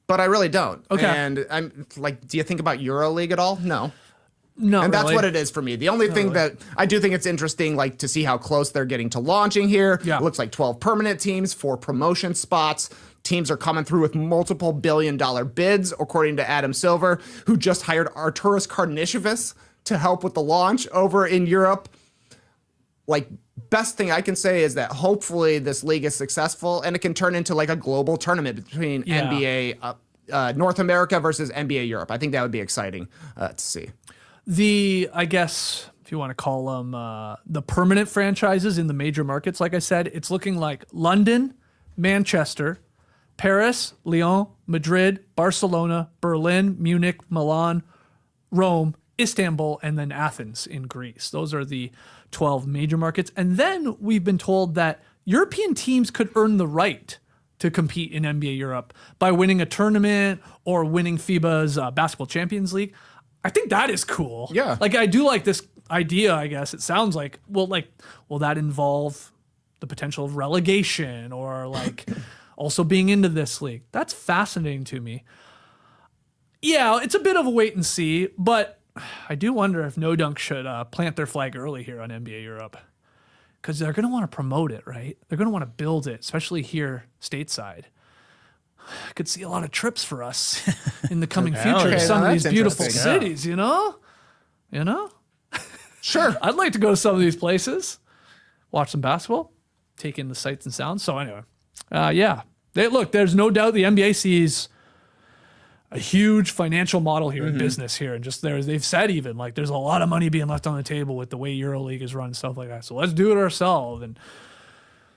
But I really don't. Okay. And I'm like, do you think about EuroLeague at all? No. No, And that's really. what it is for me. The only thing that I do think it's interesting, like to see how close they're getting to launching here. Yeah. It looks like 12 permanent teams, 4 promotion spots. Teams are coming through with multiple billion-dollar bids, according to Adam Silver, who just hired Arturas Karnisovas to help with the launch over in Europe. Like, best thing I can say is that hopefully this league is successful and it can turn into like a global tournament between NBA North America versus NBA Europe. I think that would be exciting to see. I guess, if you want to call them the permanent franchises in the major markets, like I said, it's looking like London, Manchester, Paris, Lyon, Madrid, Barcelona, Berlin, Munich, Milan, Rome, Istanbul, and then Athens in Greece. Those are the 12 major markets. And then we've been told that European teams could earn the right to compete in NBA Europe by winning a tournament or winning FIBA's Basketball Champions League. I think that is cool. Yeah. Like, I do like this idea, I guess. It sounds like, will that involve the potential of relegation or like also being into this league? That's fascinating to me. Yeah, it's a bit of a wait and see, but I do wonder if No Dunk should plant their flag early here on NBA Europe, because they're going to want to promote it, right? They're going to want to build it, especially here stateside. I could see a lot of trips for us in the coming future to some of these beautiful cities, you know? Sure. I'd like to go to some of these places, watch some basketball, take in the sights and sounds. So anyway, there's no doubt the NBA sees a huge financial model here in business here. And just they've said even like there's a lot of money being left on the table with the way EuroLeague is run and stuff like that. So let's do it ourselves. And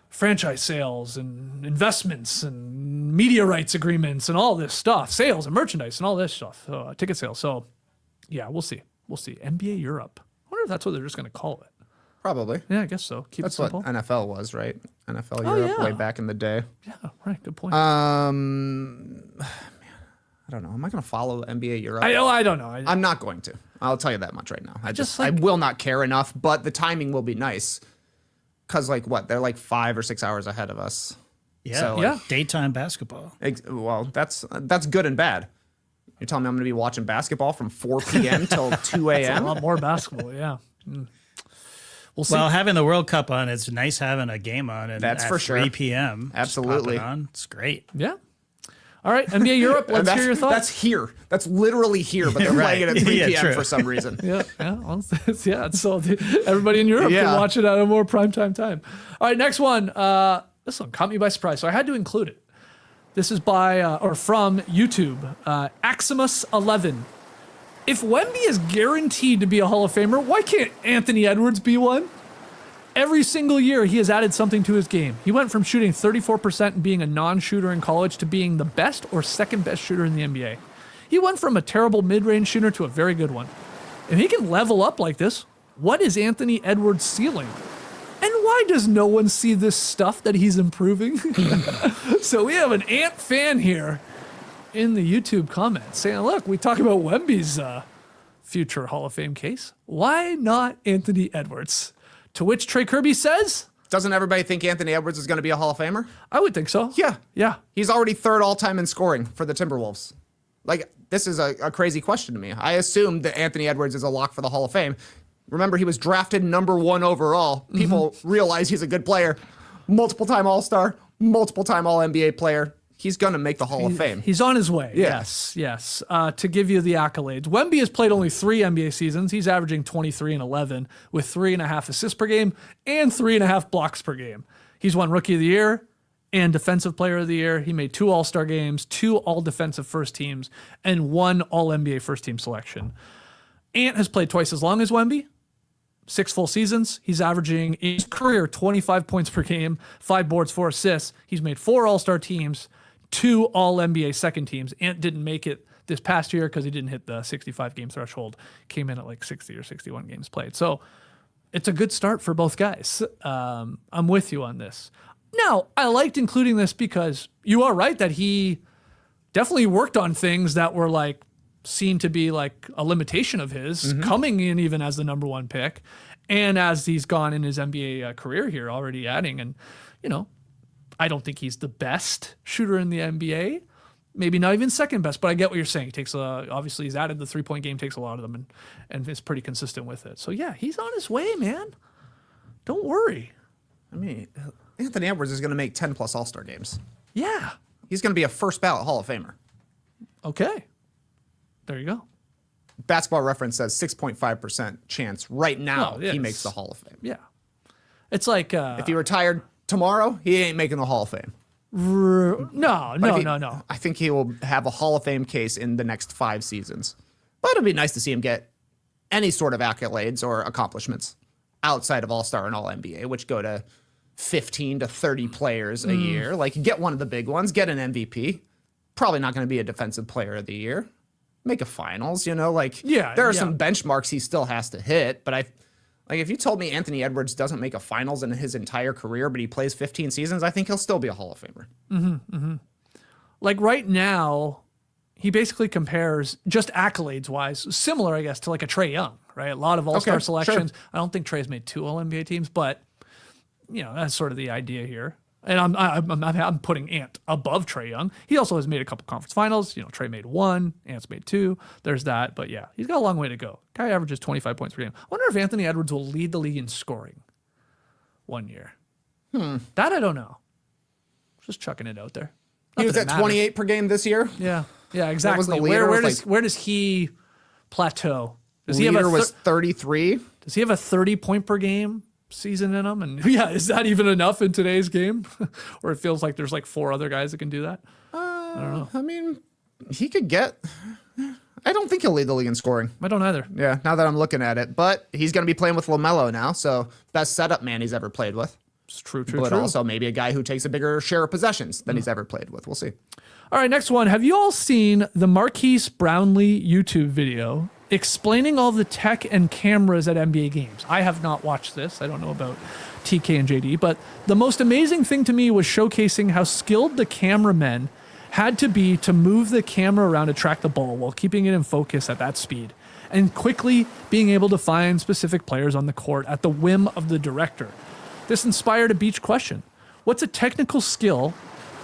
franchise sales and investments and media rights agreements and all this stuff, sales and merchandise and all this stuff, ticket sales. So yeah, we'll see. NBA Europe. I wonder if that's what they're just going to call it. Probably. Yeah, I guess so. Keep That's it simple. what NFL was, right? NFL Europe way back in the day. Yeah, right. Good point. I don't know. Am I going to follow NBA Europe? I don't know. I'm not going to. I'll tell you that much right now. just I like- will not care enough, but the timing will be nice. Because, like, what? They're like 5 or 6 hours ahead of us. Yeah. So, like, Yeah. Daytime basketball. Well, that's good and bad. You're telling me I'm going to be watching basketball from 4 p.m. till 2 a a.m.? lot more basketball. Yeah. We'll see. Well, having the World Cup on, it's nice having a game on. And That's at for sure. 3 p.m. just Absolutely. pop it on. It's great. Yeah. All right. NBA Europe. Let's hear your thoughts. That's here. That's literally here, but they're Right. playing it at 3 Yeah, p.m. true. for some reason. Yeah. Well, so everybody in Europe can watch it at a more primetime time. All right. Next one. This one caught me by surprise, so I had to include it. This is from YouTube. Aximus11. If Wemby is guaranteed to be a Hall of Famer, why can't Anthony Edwards be one? Every single year, he has added something to his game. He went from shooting 34% and being a non-shooter in college to being the best or second best shooter in the NBA. He went from a terrible mid-range shooter to a very good one. If he can level up like this, what is Anthony Edwards' ceiling? And why does no one see this stuff that he's improving? So we have an Ant fan here in the YouTube comments saying, look, we talk about Wemby's future Hall of Fame case. Why not Anthony Edwards? To which Trey Kirby says, Doesn't everybody think Anthony Edwards is going to be a Hall of Famer? I would think so. Yeah. Yeah. He's already 3rd all-time in scoring for the Timberwolves. Like, this is a crazy question to me. I assumed that Anthony Edwards is a lock for the Hall of Fame. Remember, he was drafted number 1 overall. People realize he's a good player. Multiple-time All-Star, multiple-time All-NBA player. He's going to make the Hall of Fame. He's on his way. Yeah. Yes. To give you the accolades. Wemby has played only 3 NBA seasons. He's averaging 23 and 11 with 3.5 assists per game and 3.5 blocks per game. He's won Rookie of the Year and Defensive Player of the Year. He made 2 All-Star games, 2 All-Defensive first teams, and 1 All-NBA first team selection. Ant has played twice as long as Wemby. 6 full seasons. He's averaging in his career 25 points per game, 5 boards, 4 assists. He's made 4 All-Star teams, 2 All-NBA second teams. Ant didn't make it this past year because he didn't hit the 65 game threshold. Came in at like 60 or 61 games played. So it's a good start for both guys. I'm with you on this. Now, I liked including this because you are right that he definitely worked on things that were like seen to be like a limitation of his, coming in even as the number one pick, and as he's gone in his NBA career here, already adding. And, you know, I don't think he's the best shooter in the NBA. Maybe not even second best, but I get what you're saying. He takes obviously he's added the 3-point game, takes a lot of them, and is pretty consistent with it. So yeah, he's on his way, man. Don't worry. I mean, Anthony Edwards is going to make 10 plus All-Star games. Yeah. He's going to be a first ballot Hall of Famer. Okay. There you go. Basketball Reference says 6.5% chance right now he makes the Hall of Fame. Yeah. It's like If he retired tomorrow, he ain't making the Hall of Fame. No. I think he will have a Hall of Fame case in the next 5 seasons. But it'd be nice to see him get any sort of accolades or accomplishments outside of All-Star and All-NBA, which go to 15 to 30 players a year. Like, get one of the big ones, get an MVP. Probably not going to be a Defensive Player of the Year. Make a finals, you know? Like, there are some benchmarks he still has to hit, but like, if you told me Anthony Edwards doesn't make a finals in his entire career, but he plays 15 seasons, I think he'll still be a Hall of Famer. Like right now, he basically compares just accolades wise, similar, I guess, to like a Trae Young, right? A lot of All-Star selections. Sure. I don't think Trae's made 2 All-NBA teams, but you know, that's sort of the idea here. And I'm putting Ant above Trae Young. He also has made a couple conference finals. You know, Trae made 1, Ant's made 2. There's that. But yeah, he's got a long way to go. Guy averages 25 points per game. I wonder if Anthony Edwards will lead the league in scoring one year. That I don't know. Just chucking it out there. He was at 28 per game this year. Yeah, exactly. Was the leader? Where does he plateau? Does he have was 33. Does he have a 30-point per game season in him? And yeah, is that even enough in today's game? Or it feels like there's like 4 other guys that can do that? I don't know. I mean, he could get... I don't think he'll lead the league in scoring. I don't either. Yeah, now that I'm looking at it. But he's going to be playing with LaMelo now, so best setup man he's ever played with. It's true. But also maybe a guy who takes a bigger share of possessions than he's ever played with. We'll see. All right, next one. Have you all seen the Marquise Brownlee YouTube video explaining all the tech and cameras at NBA games? I have not watched this. I don't know about TK and JD, but the most amazing thing to me was showcasing how skilled the cameramen had to be to move the camera around to track the ball while keeping it in focus at that speed, and quickly being able to find specific players on the court at the whim of the director. This inspired a Beach question. What's a technical skill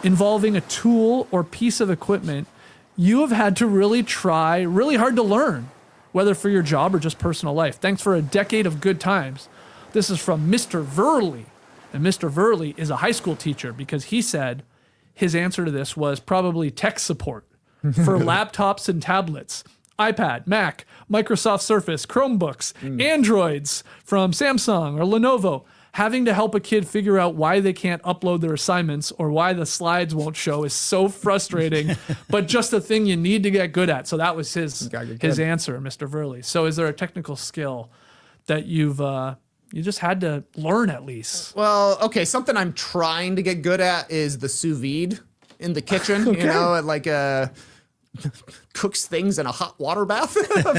involving a tool or piece of equipment you have had to really try really hard to learn, whether for your job or just personal life? Thanks for a decade of good times. This is from Mr. Verley. And Mr. Verley is a high school teacher because he said his answer to this was probably tech support for laptops and tablets, iPad, Mac, Microsoft Surface, Chromebooks, Androids from Samsung or Lenovo. Having to help a kid figure out why they can't upload their assignments or why the slides won't show is so frustrating, but just a thing you need to get good at. So that was his answer, Mr. Verley. So is there a technical skill that you just had to learn at least? Well, okay, something I'm trying to get good at is the sous vide in the kitchen. Okay. You know, cooks things in a hot water bath,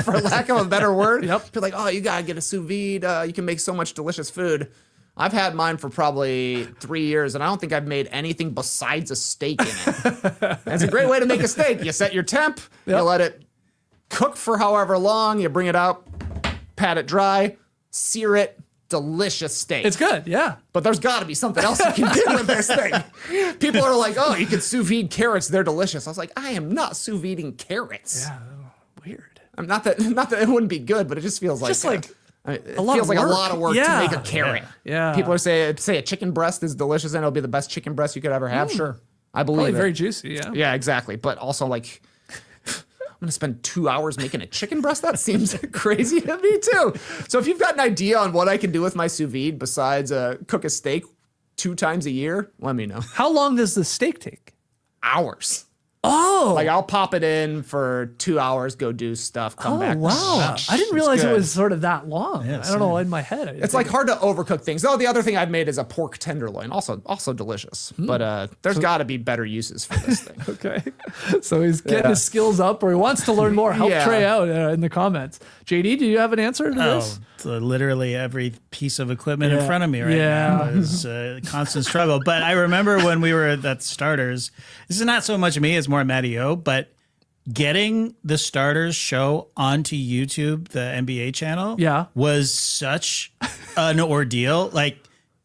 for lack of a better word. Yep. You're like, oh, you gotta get a sous vide. You can make so much delicious food. I've had mine for probably 3 years, and I don't think I've made anything besides a steak in it. It's a great way to make a steak. You set your temp, you let it cook for however long, you bring it out, pat it dry, sear it, delicious steak. It's good, yeah. But there's got to be something else you can do with this thing. People are like, oh, you can sous vide carrots, they're delicious. I was like, I am not sous videing carrots. Yeah, weird. I'm not that it wouldn't be good, but it just feels like... Just like... It feels like a lot of work to make a carrot. Yeah. People say a chicken breast is delicious and it'll be the best chicken breast you could ever have. Sure. I believe Probably it. very juicy, yeah. Yeah, exactly. But also, like, I'm going to spend 2 hours making a chicken breast? That seems crazy to me, too. So if you've got an idea on what I can do with my sous vide besides cook a steak 2 times a year, let me know. How long does the steak take? Hours. Oh, Like I'll pop it in for 2 hours, go do stuff, come back. wow. I didn't realize it good. was sort of that long. Yes, I don't know, in my head. It's like hard to overcook things. Oh, the other thing I've made is a pork tenderloin, also delicious. But there's got to be better uses for this thing. okay. So he's getting his skills up, or he wants to learn more. Help Yeah. Trey out in the comments. JD, do you have an answer to this? So literally every piece of equipment in Yeah. front of me right now is a constant struggle. But I remember when we were at Starters, this is not so much me, it's more Matty O, but getting the Starters show onto YouTube, the NBA channel, was such an ordeal. Like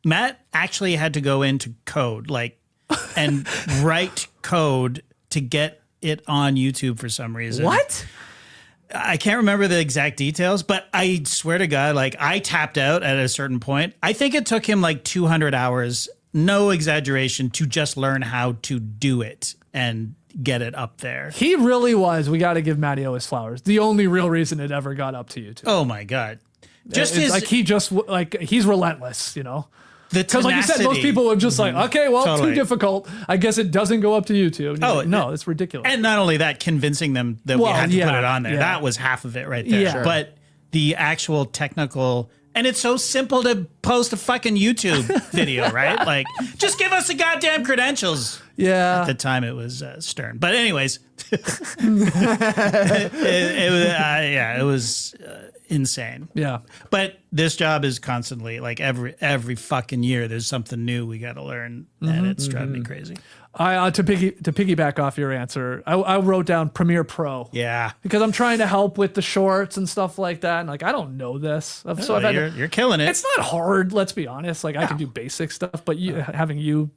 Matt actually had to go into code, and write code to get it on YouTube for some reason. What? I can't remember the exact details, but I swear to God, I tapped out at a certain point. I think it took him 200 hours, no exaggeration, to just learn how to do it and get it up there. He really was. We got to give Matty O his flowers. The only real reason it ever got up to YouTube. Oh my God. It's he's relentless, The Because like you said, most people would just okay, well, Totally. too difficult. I guess it doesn't go up to YouTube. And you're like, no, it's ridiculous. And not only that, convincing them that we had to put it on there. yeah. That was half of it right there. Yeah. Sure. But the actual technical, and it's so simple to post a fucking YouTube video, right? Just give us the goddamn credentials. Yeah. At the time, it was Stern. But anyways, it was insane. Yeah. But this job is constantly every fucking year. There's something new we got to learn, and it's driving me crazy. I to piggyback off your answer, I wrote down Premiere Pro. Yeah, because I'm trying to help with the shorts and stuff like that, and I don't know this. So I've had you're killing it. It's not hard. Let's be honest. I can do basic stuff, but having you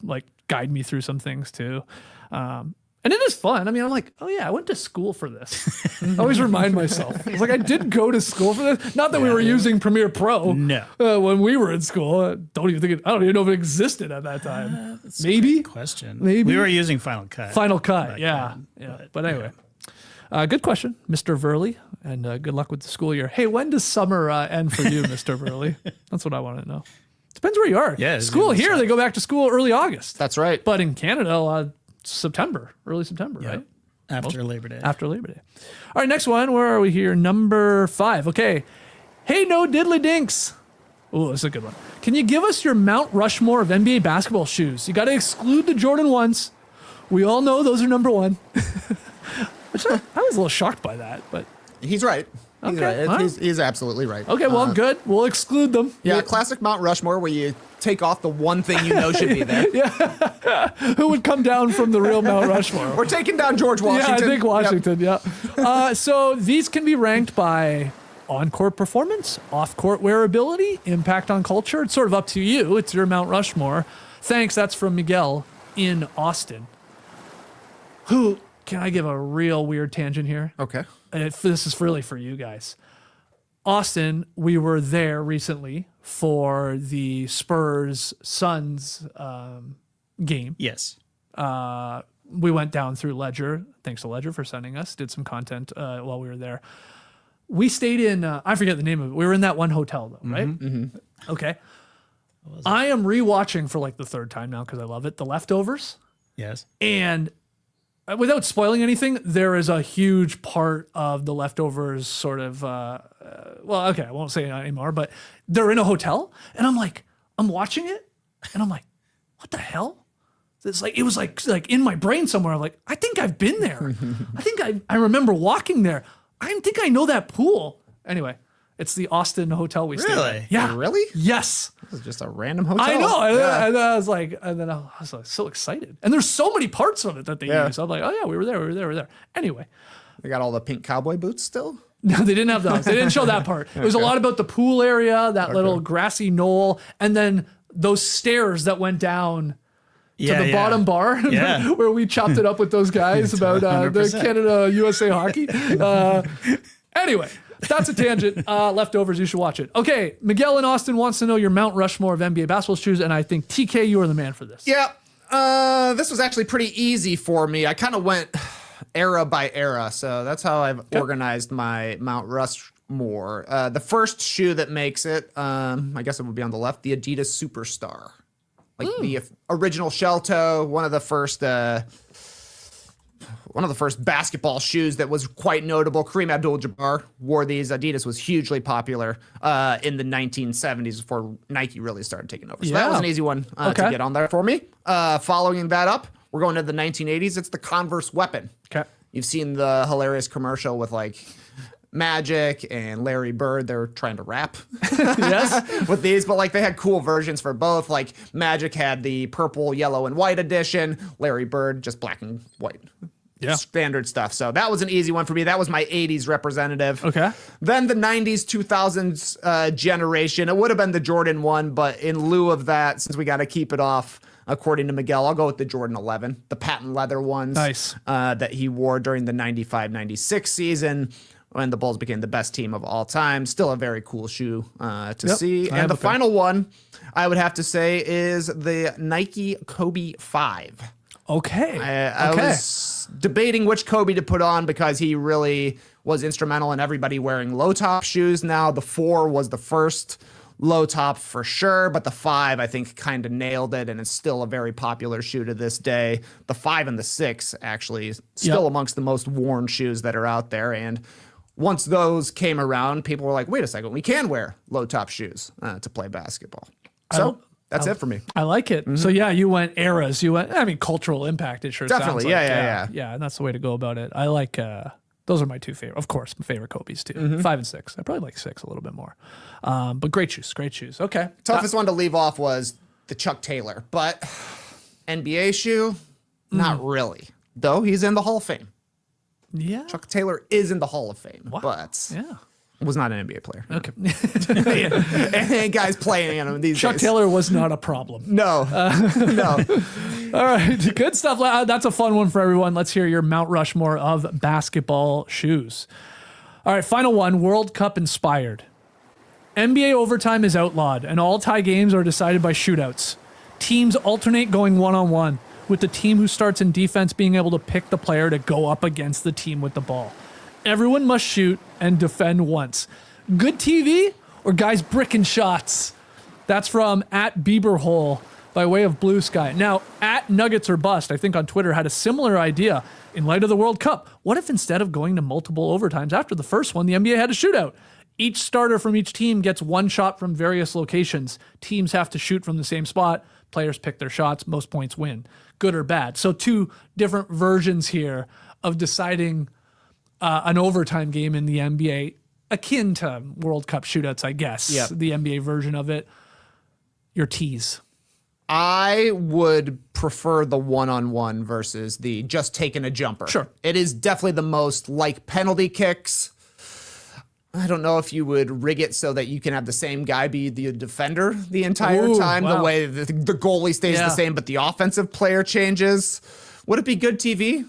guide me through some things too. And it is fun. I mean, I'm like, oh yeah, I went to school for this. I always remind myself. I was like, I did go to school for this. Not that we were using Premiere Pro. No. When we were in school, I don't even know if it existed at that time. Maybe. Question. Maybe. We were using Final Cut. Final Cut. Yeah. But anyway, good question, Mr. Verley, and good luck with the school year. Hey, when does summer end for you, Mr. Verley? That's what I want to know. Depends where you are. Yeah. School here, they go back to school early August. That's right. But in Canada, early September, right? After Labor Day. After Labor Day. All right, next one. Where are we here? Number 5. Okay. Hey, no diddly dinks. Oh, this is a good one. Can you give us your Mount Rushmore of NBA basketball shoes? You got to exclude the Jordan 1s. We all know those are number 1. Which I was a little shocked by that, but He's right. He's Okay, right. huh? He's absolutely right. okay, well, good. We'll exclude them. Yeah, classic Mount Rushmore where you take off the one thing you know should be there. Who would come down from the real Mount Rushmore? We're taking down George Washington. Yeah, I think Yep. Washington, yeah. So these can be ranked by on-court performance, off-court wearability, impact on culture. It's sort of up to you. It's your Mount Rushmore. Thanks, that's from Miguel in Austin. Can I give a real weird tangent here? Okay. This is really for you guys. Austin, we were there recently for the Spurs-Suns game. Yes. We went down through Ledger. Thanks to Ledger for sending us. Did some content while we were there. We stayed in, I forget the name of it. We were in that one hotel though, right? Mm-hmm. Okay. I am rewatching for the third time now because I love it. The Leftovers. Yes. And without spoiling anything, there is a huge part of the Leftovers sort of, okay, I won't say it anymore, but they're in a hotel and I'm watching it and I'm like, what the hell? It's it was in my brain somewhere. I'm like, I think I've been there. I think I remember walking there. I think I know that pool. Anyway, it's the Austin hotel we stayed Really? at. Yeah. Really? Yes. This is just a random hotel. I know. Yeah. And I was so excited. And there's so many parts of it that they use. I'm like, oh yeah, we were there. Anyway. They got all the pink cowboy boots still? No, they didn't have those. They didn't show that part. It was a lot about the pool area, that little grassy knoll, and then those stairs that went down to the bottom bar where we chopped it up with those guys about the 100%. Canada-USA hockey. Anyway, that's a tangent. Leftovers, you should watch it. Okay, Miguel in Austin wants to know your Mount Rushmore of NBA basketball shoes, and I think, TK, you are the man for this. Yeah. This was actually pretty easy for me. I kind of went era by era, so that's how I've organized my Mount Rushmore. The first shoe that makes it, I guess it would be on the left, the Adidas Superstar. The original shell toe, one of the first one of the first basketball shoes that was quite notable. Kareem Abdul-Jabbar wore these. Adidas was hugely popular in the 1970s before Nike really started taking over. So that was an easy one to get on there for me. Following that up, we're going to the 1980s. It's the Converse Weapon. Okay. You've seen the hilarious commercial with like Magic and Larry Bird. They're trying to rap with these, but like they had cool versions for both. Like Magic had the purple, yellow, and white edition. Larry Bird just black and white. Yeah. Standard stuff. So that was an easy one for me. That was my 80s representative. Okay. Then the 90s, 2000s generation. It would have been the Jordan 1, but in lieu of that, since we got to keep it off, according to Miguel, I'll go with the Jordan 11, the patent leather ones. Nice. That he wore during the 95-96 season when the Bulls became the best team of all time. Still a very cool shoe to see. And the final one, I would have to say, is the Nike Kobe 5. Okay. I was debating which Kobe to put on because he really was instrumental in everybody wearing low top shoes. Now the 4 was the first low top for sure, but the 5 I think kind of nailed it, and it's still a very popular shoe to this day. The 5 and the 6 actually still amongst the most worn shoes that are out there. And once those came around, people were like, wait a second, we can wear low top shoes to play basketball. So that's it for me. I like it. So yeah, you went eras. You went, I mean, cultural impact. It sure Definitely. sounds like. Yeah. And that's the way to go about it. I like, those are my two favorite, of course, my favorite Kobe's too. 5 and 6. I probably like 6 a little bit more. But great shoes. Okay. Toughest one to leave off was the Chuck Taylor, but NBA shoe, not really. Though he's in the Hall of Fame. Yeah. Chuck Taylor is in the Hall of Fame, but Yeah. was not an NBA player. Okay. And guys playing him these Chuck days. Taylor was not a problem. No, no. All right. Good stuff. That's a fun one for everyone. Let's hear your Mount Rushmore of basketball shoes. All right. Final one, World Cup inspired. NBA overtime is outlawed, and all tie games are decided by shootouts. Teams alternate going one-on-one, with the team who starts in defense being able to pick the player to go up against the team with the ball. Everyone must shoot and defend once. Good TV or guys bricking shots? That's from @BieberHole by way of Blue Sky. Now, @Nuggets or Bust, I think on Twitter, had a similar idea. In light of the World Cup, what if instead of going to multiple overtimes after the first one, the NBA had a shootout? Each starter from each team gets one shot from various locations. Teams have to shoot from the same spot. Players pick their shots. Most points win. Good or bad. So 2 different versions here of deciding an overtime game in the NBA, akin to World Cup shootouts, I guess. Yep. The NBA version of it. Your tease. I would prefer the one-on-one versus the just taking a jumper. Sure. It is definitely the most like penalty kicks. I don't know if you would rig it so that you can have the same guy be the defender the entire time, wow. the way the goalie stays the same, but the offensive player changes. Would it be good TV?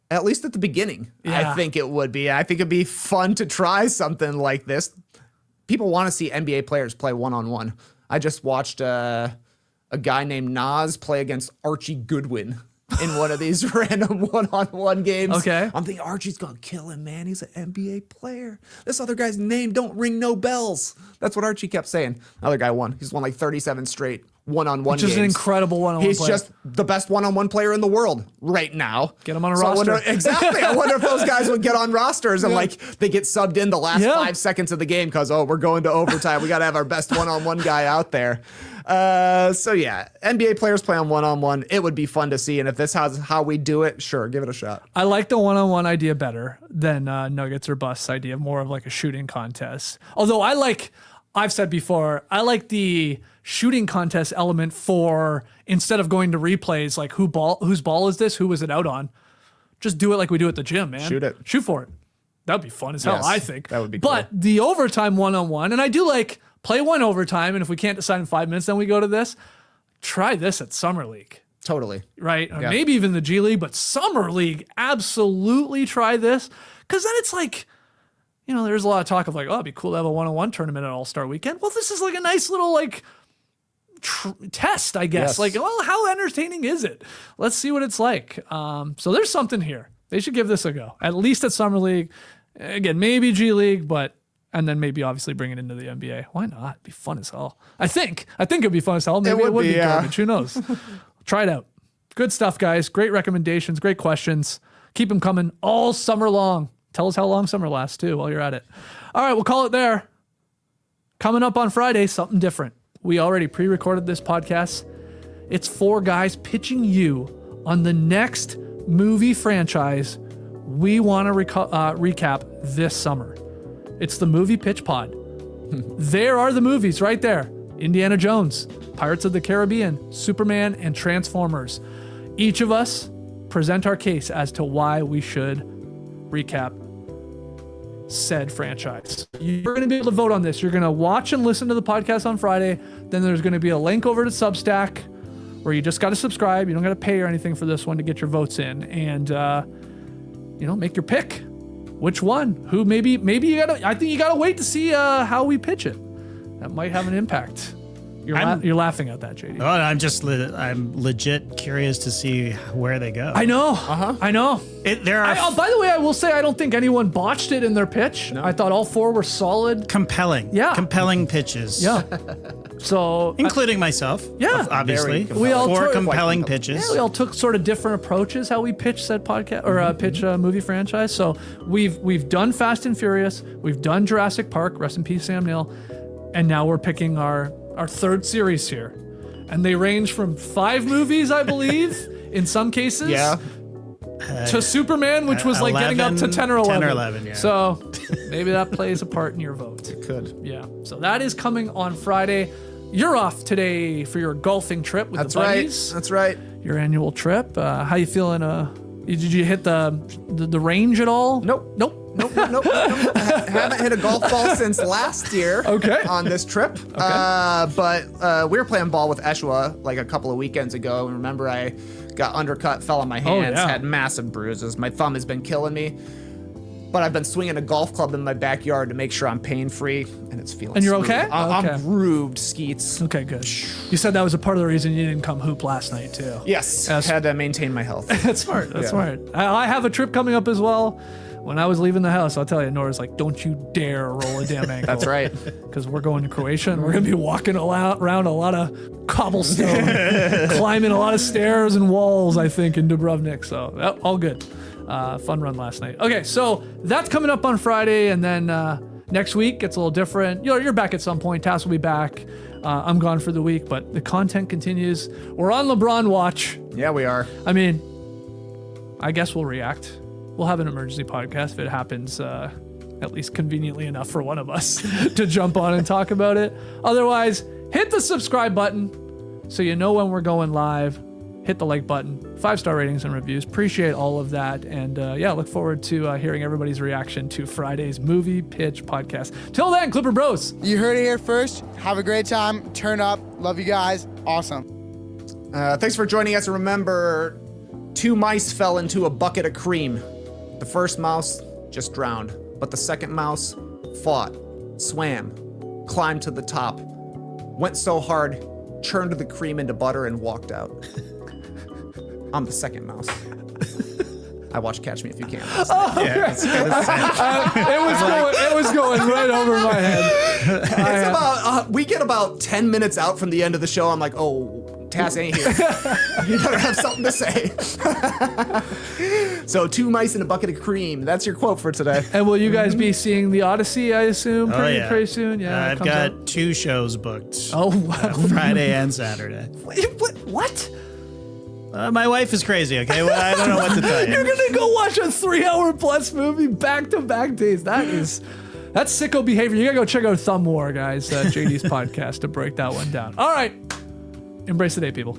At least at the beginning, I think it would be. I think it'd be fun to try something like this. People want to see NBA players play one-on-one. I just watched a guy named Nas play against Archie Goodwin in one of these random one-on-one games. Okay. I'm thinking Archie's gonna kill him, man. He's an NBA player. This other guy's name don't ring no bells. That's what Archie kept saying. Other guy won. He's won like 37 straight one-on-one games. Which is an incredible one-on-one He's player. just the best one-on-one player in the world right now. Get him on a I roster. wonder, exactly. I wonder if those guys would get on rosters and like they get subbed in the last 5 seconds of the game because, we're going to overtime. We got to have our best one-on-one guy out there. So yeah, NBA players play on-one. It would be fun to see. And if this is how we do it, sure, give it a shot. I like the one-on-one idea better than Nuggets or Busts idea, more of like a shooting contest. Although I've said before, I like the shooting contest element for instead of going to replays, like whose ball is this? Who was it out on? Just do it like we do at the gym, man. Shoot it. Shoot for it. That would be fun as hell, Yes, I think. that would be cool. But the overtime one-on-one, and I do like play one overtime, and if we can't decide in 5 minutes, then we go to this. Try this at Summer League. Totally. Right? Or Yeah. maybe even the G League, but Summer League, absolutely try this. Because then it's like, there's a lot of talk of like, it'd be cool to have a one-on-one tournament at All-Star Weekend. Well, this is like a nice little like test, I guess. Yes. Like, well, how entertaining is it? Let's see what it's like. So there's something here. They should give this a go, at least at Summer League. Again, maybe G League, and then maybe obviously bring it into the NBA. Why not? It'd be fun as hell. I think it'd be fun as hell. Maybe it would be garbage. Who knows? Try it out. Good stuff, guys. Great recommendations. Great questions. Keep them coming all summer long. Tell us how long summer lasts too while you're at it. All right, we'll call it there. Coming up on Friday, something different. We already pre-recorded this podcast. It's 4 guys pitching you on the next movie franchise we want to recap this summer. It's the Movie Pitch Pod. There are the movies right there. Indiana Jones, Pirates of the Caribbean, Superman, and Transformers. Each of us present our case as to why we should recap said franchise. You're going to be able to vote on this. You're going to watch and listen to the podcast on Friday. Then there's going to be a link over to Substack where you just got to subscribe. You don't got to pay or anything for this one to get your votes in. And, make your pick. Which one? Who? Maybe you got to, I think you got to wait to see how we pitch it. That might have an impact. You're laughing at that, JD. Oh, I'm legit curious to see where they go. I know. I know. By the way, I will say I don't think anyone botched it in their pitch. No. I thought all 4 were solid. Compelling. Yeah. Compelling pitches. Yeah. So including myself. Yeah. Obviously. We all 4 compelling pitches. Yeah, we all took sort of different approaches how we pitch said podcast or pitch a movie franchise. So we've done Fast and Furious. We've done Jurassic Park. Rest in peace, Sam Neill. And now we're picking our 3rd series here. And they range from 5 movies, I believe, in some cases. Yeah. To Superman, which was like 11, getting up to 10 or 11. 10 or 11, yeah. So maybe that plays a part in your vote. It could. Yeah. So that is coming on Friday. You're off today for your golfing trip with the buddies. That's right. Your annual trip. How you feeling? Did you hit the range at all? Nope. Haven't hit a golf ball since last year. Okay. On this trip. Okay. But we were playing ball with Eshwa like a couple of weekends ago. And remember, I got undercut, fell on my hands, had massive bruises. My thumb has been killing me. But I've been swinging a golf club in my backyard to make sure I'm pain-free, and it's feeling. And you're smooth. okay? I'm grooved, Skeets. Okay, good. You said that was a part of the reason you didn't come hoop last night too. Yes. Had to maintain my health. That's smart. That's smart. I have a trip coming up as well. When I was leaving the house, I'll tell you, Nora's like, don't you dare roll a damn ankle. That's right. Because we're going to Croatia and we're going to be walking around a lot of cobblestone, climbing a lot of stairs and walls, I think, in Dubrovnik. So all good. Fun run last night. Okay, so that's coming up on Friday. And then next week, it's a little different. You're back at some point. Tass will be back. I'm gone for the week, but the content continues. We're on LeBron watch. Yeah, we are. I mean, I guess we'll react. We'll have an emergency podcast if it happens, at least conveniently enough for one of us to jump on and talk about it. Otherwise, hit the subscribe button so you know when we're going live. Hit the like button, 5-star ratings and reviews. Appreciate all of that. And look forward to hearing everybody's reaction to Friday's Movie Pitch podcast. Till then, Clipper Bros. You heard it here first. Have a great time. Turn up. Love you guys. Awesome. Thanks for joining us. Remember, 2 mice fell into a bucket of cream. The first mouse just drowned, but the second mouse fought, swam, climbed to the top, went so hard, churned the cream into butter and walked out. I'm the second mouse. I watched Catch Me If You Can. It was going right over my head. It's about we get about 10 minutes out from the end of the show. I'm like, oh, Tass ain't here. You better have something to say. So 2 mice in a bucket of cream. That's your quote for today. And will you guys be seeing The Odyssey, I assume, pretty soon? Yeah, I've got 2 shows booked. Oh, wow. Friday and Saturday. What? My wife is crazy, okay? Well, I don't know what to tell you. You're going to go watch a 3-hour plus movie back-to-back days. That's sicko behavior. You got to go check out Thumb War, guys, JD's podcast to break that one down. All right. Embrace the day, people.